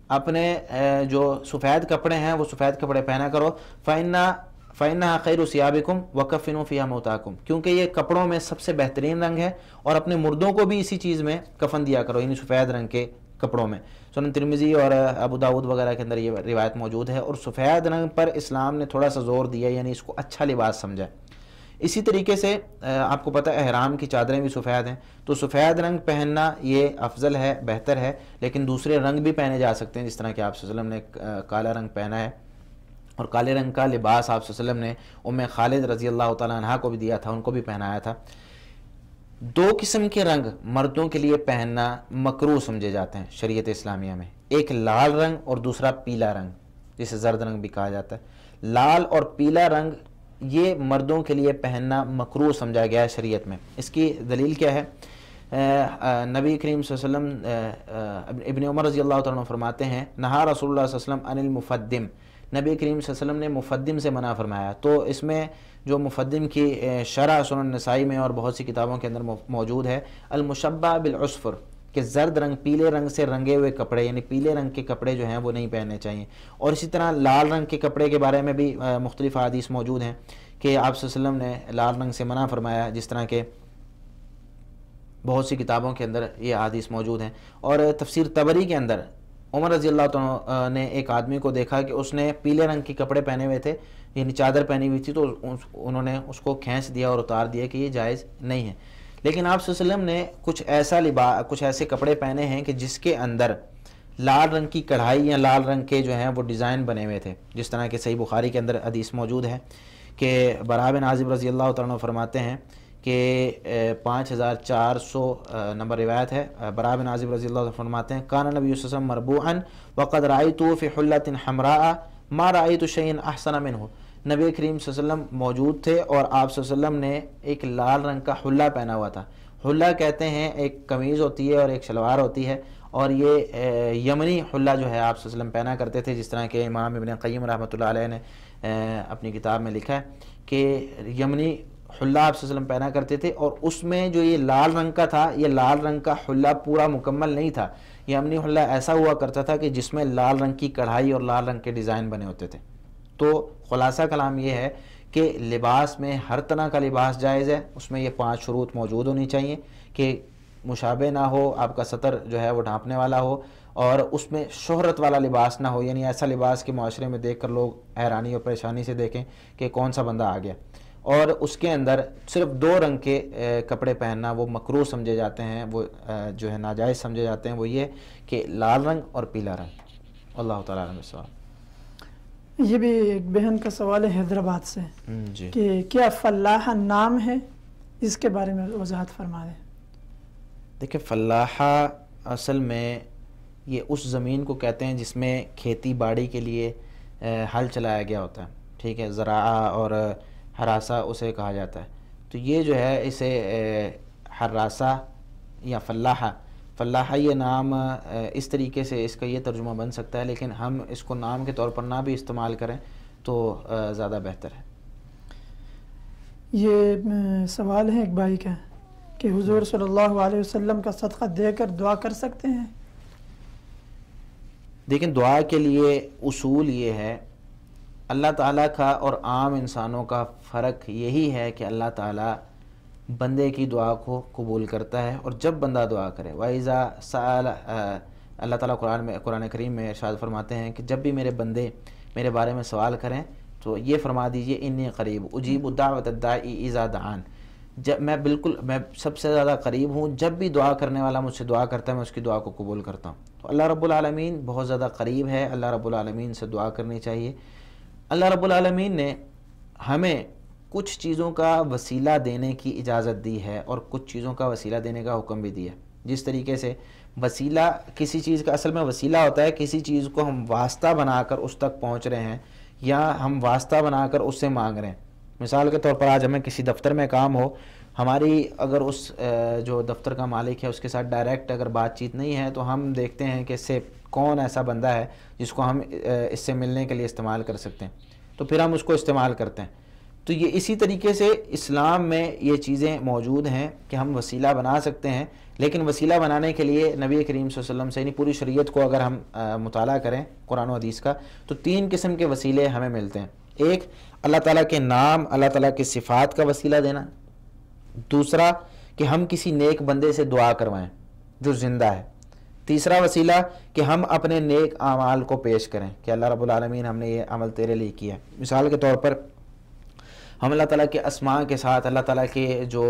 اپنے جو سفید کپڑے ہیں وہ سفید کپڑے پہنا کرو، فَإِنَّهَا خَيْرُ ثِيَابِكُمْ وَكَفِّنُوا فِيهَا مَوْتَاكُمْ، کیونکہ یہ کپڑوں میں سب سے بہترین رنگ ہے، اور اپنے مردوں کو بھی اسی چیز میں کفن دیا کرو، یعنی سفید رنگ کے کپڑوں میں۔ سنن ترمذی اور ابو داؤد وغیرہ کے اندر یہ روایت موجود ہے، اور سفید رنگ پر اسلام نے تھوڑا سا زور دیا، یعنی اس کو اچھا لباس سمجھا۔ اسی طریقے سے آپ کو پتہ ہے احرام کی چادریں بھی سفید ہیں، تو سفید رنگ پہننا یہ افضل ہے، بہتر ہے، لیکن دوسرے رنگ بھی پہنے جا سکتے ہیں، جس طرح کہ آپ صلی اللہ علیہ وسلم نے کالا رنگ پہنا ہے، اور کالے رنگ کا لباس آپ صلی اللہ علیہ وسلم نے ام خالد رضی اللہ تعالیٰ عنہ کو بھی دیا تھا، ان کو بھی پہنایا تھا۔ دو قسم کے رنگ مردوں کے لیے پہننا مکروہ سمجھے جاتے ہیں شریعت اسلامیہ میں، ایک لال رنگ اور دوسرا پیلا رنگ، جسے زرد رنگ بھی کہا جاتا ہے۔ لال اور پیلا رنگ یہ مردوں کے لیے پہننا مکروہ سمجھا گیا ہے شریعت میں۔ اس کی دلیل کیا ہے؟ نبی کریم صلی اللہ علیہ وسلم ابن عمر رضی اللہ تعالیٰ عنہ فرماتے ہیں نہا رسول اللہ صلی اللہ علیہ وسلم عن المفدم، نبی کریم صلی اللہ علیہ وسلم نے مفدم سے منع فرمایا۔ تو اس میں جو مفدم کی شرح سنن نسائی میں اور بہت سی کتابوں کے اندر موجود ہے، المشبہ بالعصفر، کہ زرد رنگ پیلے رنگ سے رنگے ہوئے کپڑے، یعنی پیلے رنگ کے کپڑے جو ہیں وہ نہیں پہننے چاہیے۔ اور اسی طرح لال رنگ کے کپڑے کے بارے میں بھی مختلف احادیث موجود ہیں کہ آپ صلی اللہ علیہ وسلم نے لال رنگ سے منع فرمایا، جس طرح کہ بہت سی کتابوں کے اندر یہ احادیث موجود ہیں۔ اور تفسیر طبری کے اندر عمر رضی اللہ عنہ نے ایک آدمی کو دیکھا کہ اس نے پیلے رنگ کے کپڑے پہنے ہوئے تھے، یعنی چادر پہنی ہوئی تھی، تو انہوں نے اس کو کھینچ دیا اور اتار دیا کہ یہ جائز نہیں ہے۔ لیکن آپ صلی اللہ علیہ وسلم نے کچھ ایسے کپڑے پہنے ہیں کہ جس کے اندر لال رنگ کی کڑھائی یا لال رنگ کے جو ہیں وہ ڈیزائن بنے ہوئے تھے، جس طرح کہ صحیح بخاری کے اندر حدیث موجود ہے کہ براء بن عازب رضی اللہ تعالیٰ عنہ فرماتے ہیں کہ 5400 نمبر روایت ہے، براء بن عازب رضی اللہ عنہ فرماتے ہیں کان نبی صلی اللہ علیہ وسلم مربوعا وقد رأیتو فی حلۃ حمراء ما رأیت شیئا احسن منہ، نبی کریم صلی اللہ علیہ وسلم موجود تھے اور آپ صلی اللہ علیہ وسلم نے ایک لال رنگ کا حلہ پہنا ہوا تھا۔ حلہ کہتے ہیں ایک قمیض ہوتی ہے اور ایک شلوار ہوتی ہے، اور یہ یمنی حلہ جو ہے آپ صلی اللہ علیہ وسلم پہنا کرتے تھے، جس طرح کہ امام ابن قیم رحمۃ اللہ علیہ نے اپنی کتاب میں لکھا ہے کہ یمنی حلہ آپ صلی اللہ علیہ وسلم پہنا کرتے تھے، اور اس میں جو یہ لال رنگ کا تھا، یہ لال رنگ کا حلہ پورا مکمل نہیں تھا، یمنی حلہ ایسا ہوا کرتا تھا کہ جس میں لال رنگ کی کڑھائی اور لال رنگ کے ڈیزائن بنے ہوتے تھے۔ تو خلاصہ کلام یہ ہے کہ لباس میں ہر طرح کا لباس جائز ہے، اس میں یہ 5 شروط موجود ہونی چاہیے کہ مشابہ نہ ہو، آپ کا سطر جو ہے وہ ڈھانپنے والا ہو، اور اس میں شہرت والا لباس نہ ہو، یعنی ایسا لباس کہ معاشرے میں دیکھ کر لوگ حیرانی اور پریشانی سے دیکھیں کہ کون سا بندہ آ گیا، اور اس کے اندر صرف 2 رنگ کے کپڑے پہننا وہ مکروہ سمجھے جاتے ہیں، وہ جو ہے ناجائز سمجھے جاتے ہیں، وہ یہ کہ لال رنگ اور پیلا رنگ۔ اللہ تعالیٰ علیہ وسلم۔ یہ بھی ایک بہن کا سوال ہے حیدرآباد سے جی، کہ کیا فلاحہ نام ہے، اس کے بارے میں وضاحت فرما دیں۔ دیکھیں فلاحہ اصل میں یہ اس زمین کو کہتے ہیں جس میں کھیتی باڑی کے لیے ہل چلایا گیا ہوتا ہے، ٹھیک ہے، زراعہ اور حراسہ اسے کہا جاتا ہے۔ تو یہ جو ہے اسے حراسہ یا فلاحہ یہ نام اس طریقے سے اس کا یہ ترجمہ بن سکتا ہے، لیکن ہم اس کو نام کے طور پر نہ بھی استعمال کریں تو زیادہ بہتر ہے۔ یہ سوال ہے ایک بھائی کا کہ حضور صلی اللہ علیہ وسلم کا صدقہ دے کر دعا کر سکتے ہیں؟ دیکھیں دعا کے لیے اصول یہ ہے، اللہ تعالیٰ کا اور عام انسانوں کا فرق یہی ہے کہ اللہ تعالیٰ بندے کی دعا کو قبول کرتا ہے، اور جب بندہ دعا کرے وَإِذَا سَأَلَ، اللہ تعالیٰ قرآن کریم میں ارشاد فرماتے ہیں کہ جب بھی میرے بندے میرے بارے میں سوال کریں تو یہ فرما دیجئے انی قریب اجیب دعوت الداعی اذا دعان، جب میں سب سے زیادہ قریب ہوں، جب بھی دعا کرنے والا مجھ سے دعا کرتا ہے میں اس کی دعا کو قبول کرتا ہوں۔ تو اللہ رب العالمین بہت زیادہ قریب ہے، اللہ رب العالمین سے دعا کرنی چاہیے۔ اللہ رب العالمین نے ہمیں کچھ چیزوں کا وسیلہ دینے کی اجازت دی ہے اور کچھ چیزوں کا وسیلہ دینے کا حکم بھی دیا ہے۔ جس طریقے سے وسیلہ کسی چیز کا اصل میں وسیلہ ہوتا ہے کسی چیز کو ہم واسطہ بنا کر اس تک پہنچ رہے ہیں یا ہم واسطہ بنا کر اس سے مانگ رہے ہیں۔ مثال کے طور پر آج ہمیں کسی دفتر میں کام ہو، ہماری اگر اس جو دفتر کا مالک ہے اس کے ساتھ ڈائریکٹ اگر بات چیت نہیں ہے تو ہم دیکھتے ہیں کہ اس سے کون ایسا بندہ ہے جس کو ہم اس سے ملنے کے لیے استعمال کر سکتے ہیں، تو پھر ہم اس کو استعمال کرتے ہیں۔ تو یہ اسی طریقے سے اسلام میں یہ چیزیں موجود ہیں کہ ہم وسیلہ بنا سکتے ہیں، لیکن وسیلہ بنانے کے لیے نبی کریم صلی اللہ علیہ وسلم سے، یعنی پوری شریعت کو اگر ہم مطالعہ کریں قرآن و حدیث کا، تو 3 قسم کے وسیلے ہمیں ملتے ہیں۔ ایک، اللہ تعالیٰ کے نام، اللہ تعالیٰ کی صفات کا وسیلہ دینا۔ دوسرا کہ ہم کسی نیک بندے سے دعا کروائیں جو زندہ ہے۔ تیسرا وسیلہ کہ ہم اپنے نیک اعمال کو پیش کریں کہ اللہ رب العالمین ہم نے یہ عمل تیرے لیے کیا ہے۔ مثال کے طور پر ہم اللہ تعالیٰ کے اسماء کے ساتھ، اللہ تعالیٰ کے جو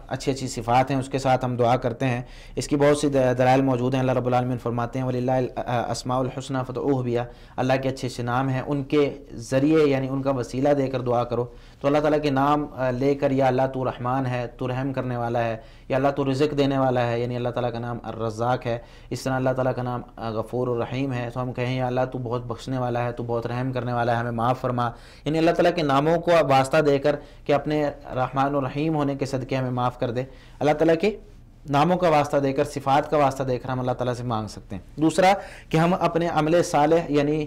اچھی صفات ہیں اس کے ساتھ ہم دعا کرتے ہیں۔ اس کی بہت سی دلائل موجود ہیں۔ اللہ رب العالمین فرماتے ہیں وَلِلَّهِ الْأَسْمَاءُ الْحُسْنَى فَادْعُوهُ بِهَا، اللہ کے اچھے نام ہیں، ان کے ذریعے یعنی ان کا وسیلہ دے کر دعا کرو۔ تو اللہ تعالیٰ کے نام لے کر، یا اللہ تو رحمان ہے، تو رحم کرنے والا ہے، یا اللہ تو رزق دینے والا ہے، یعنی اللہ تعالیٰ کا نام الرزاق ہے۔ اس طرح اللہ تعالیٰ کا نام غفور الرحیم ہے، تو ہم کہیں یا اللہ تو بہت بخشنے والا ہے، تو بہت رحم کرنے والا ہے، ہمیں معاف فرما، یعنی اللہ تعالیٰ کے ناموں کو واسطہ دے کر کہ اپنے رحمان الرحیم ہونے کے صدقے ہمیں معاف کر دے، اللہ تعالیٰ کے ناموں کا واسطہ دے کر، صفات کا واسطہ دے کر ہم اللہ تعالیٰ سے مانگ سکتے ہیں۔ دوسرا کہ ہم اپنے عمل صالح یعنی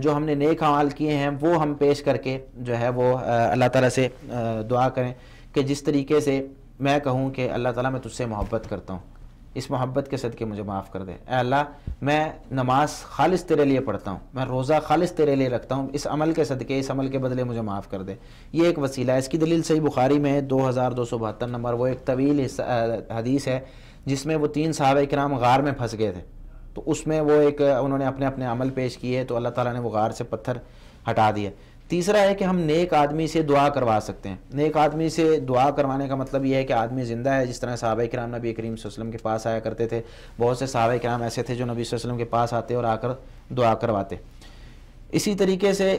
جو ہم نے نیک اعمال کیے ہیں وہ ہم پیش کر کے جو ہے وہ اللہ تعالیٰ سے دعا کریں کہ جس طریقے سے میں کہوں کہ اللہ تعالیٰ میں تجھ سے محبت کرتا ہوں، اس محبت کے صدقے مجھے معاف کر دے۔ اے اللہ میں نماز خالص تیرے لیے پڑھتا ہوں، میں روزہ خالص تیرے لیے رکھتا ہوں، اس عمل کے صدقے، اس عمل کے بدلے مجھے معاف کر دے۔ یہ ایک وسیلہ ہے۔ اس کی دلیل صحیح بخاری میں 2272 نمبر، وہ ایک طویل حدیث ہے جس میں وہ 3 صحابہ کرام غار میں پھنس گئے تھے، تو اس میں وہ انہوں نے اپنے عمل پیش کیے تو اللہ تعالیٰ نے وہ غار سے پتھر ہٹا دیا۔ تیسرا ہے کہ ہم نیک آدمی سے دعا کروا سکتے ہیں۔ نیک آدمی سے دعا کروانے کا مطلب یہ ہے کہ آدمی زندہ ہے، جس طرح صحابہ کرام نبی کریم صلی اللہ علیہ وسلم کے پاس آیا کرتے تھے، بہت سے صحابہ کرام ایسے تھے جو نبی صلی اللہ علیہ وسلم کے پاس آتے اور آ کر دعا کرواتے۔ اسی طریقے سے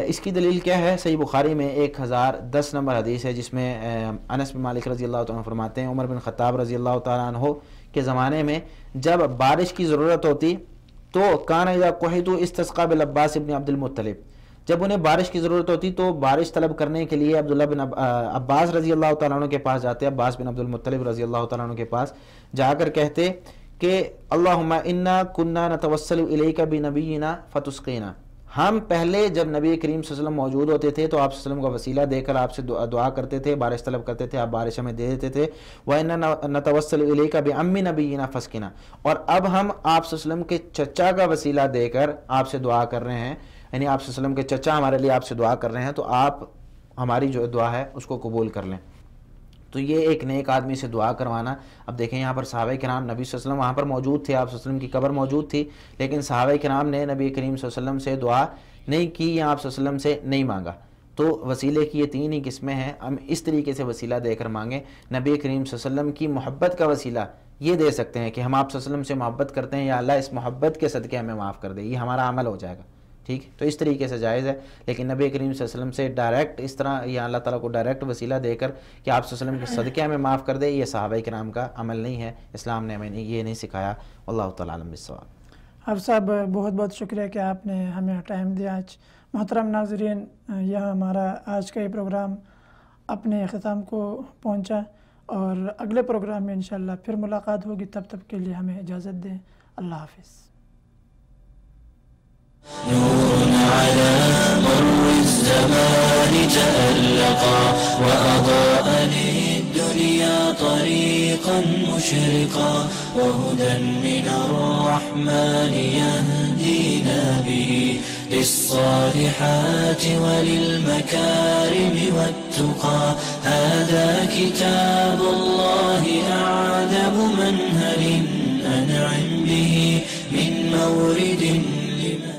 اس کی دلیل کیا ہے؟ صحیح بخاری میں 1010 نمبر حدیث ہے جس میں انس بن مالک رضی اللہ تعالیٰ عنہ فرماتے ہیں عمر بن خطاب رضی اللہ تعالیٰ عنہ کے زمانے میں جب بارش کی ضرورت ہوتی تو کان اذا قحط استسقى بالعباس بن عبد المطلب، جب انہیں بارش کی ضرورت ہوتی تو بارش طلب کرنے کے لیے عبداللہ بن عباس رضی اللہ تعالیٰ عنہ کے پاس جاتے، عباس بن عبد المطلب رضی اللہ تعالیٰ عنہ کے پاس جا کر کہتے کہ اللہم انا کنا نتوسل الیک بنبینا فتسقینا، ہم پہلے جب نبی کریم صلی اللہ علیہ وسلم موجود ہوتے تھے تو آپ صلی اللہ علیہ وسلم کا وسیلہ دے کر آپ سے دعا کرتے تھے، بارش طلب کرتے تھے، آپ بارش ہمیں دے دیتے تھے۔ وَإِنَّا نَتَوَسَّلُ إِلَيْكَ بِعَمِّ نَبِيِّنَا فَاسْقِنَا، اور اب ہم آپ صلی اللہ علیہ وسلم کے چچا کا وسیلہ دے کر آپ سے دعا کر رہے ہیں، یعنی آپ صلی اللہ علیہ وسلم کے چچا ہمارے لیے آپ سے دعا کر رہے ہیں، تو آپ ہماری جو دعا ہے اس کو قبول کر لیں۔ تو یہ ایک نیک آدمی سے دعا کروانا۔ اب دیکھیں یہاں پر صحابہ کرام نبی صلی اللہ علیہ وسلم وہاں پر موجود تھے، آپ صلی اللہ علیہ وسلم کی قبر موجود تھی، لیکن صحابہ کرام نے نبی کریم صلی اللہ علیہ وسلم سے دعا نہیں کی یا آپ صلی اللہ علیہ وسلم سے نہیں مانگا۔ تو وسیلے کی یہ 3 ہی قسمیں ہیں، ہم اس طریقے سے وسیلہ دے کر مانگیں۔ نبی کریم صلی اللہ علیہ وسلم کی محبت کا وسیلہ یہ دے سکتے ہیں کہ ہم آپ صلی اللہ علیہ وسلم سے محبت کرتے ہیں، یا اللہ اس محبت کے صدقے ہمیں معاف کر دے، یہ ہمارا عمل ہو جائے گا، ٹھیک۔ تو اس طریقے سے جائز ہے، لیکن نبی کریم صلی اللہ علیہ وسلم سے ڈائریکٹ اس طرح یا اللہ تعالیٰ کو ڈائریکٹ وسیلہ دے کر کہ آپ صلی اللہ علیہ وسلم کے صدقے ہمیں معاف کر دے، یہ صحابہ کرام کا عمل نہیں ہے، اسلام نے ہمیں یہ نہیں سکھایا۔ واللہ تعالیٰ عالم بالصواب۔ حافظ صاحب بہت بہت شکریہ کہ آپ نے ہمیں ٹائم دیا آج۔ محترم ناظرین، یہاں ہمارا آج کا یہ پروگرام اپنے اختتام کو پہنچا، اور اگلے پروگرام میں انشاءاللہ پھر ملاقات ہوگی، تب کے لیے ہمیں اجازت دیں۔ اللہ حافظ۔ نور على مر الزمان تألقا وأضاء للدنيا طريقا مشرقا، وهدى من الرحمن يهدينا به للصالحات وللمكارم والتقى. هذا كتاب الله أعذب منهل أنعم به من مورد لمن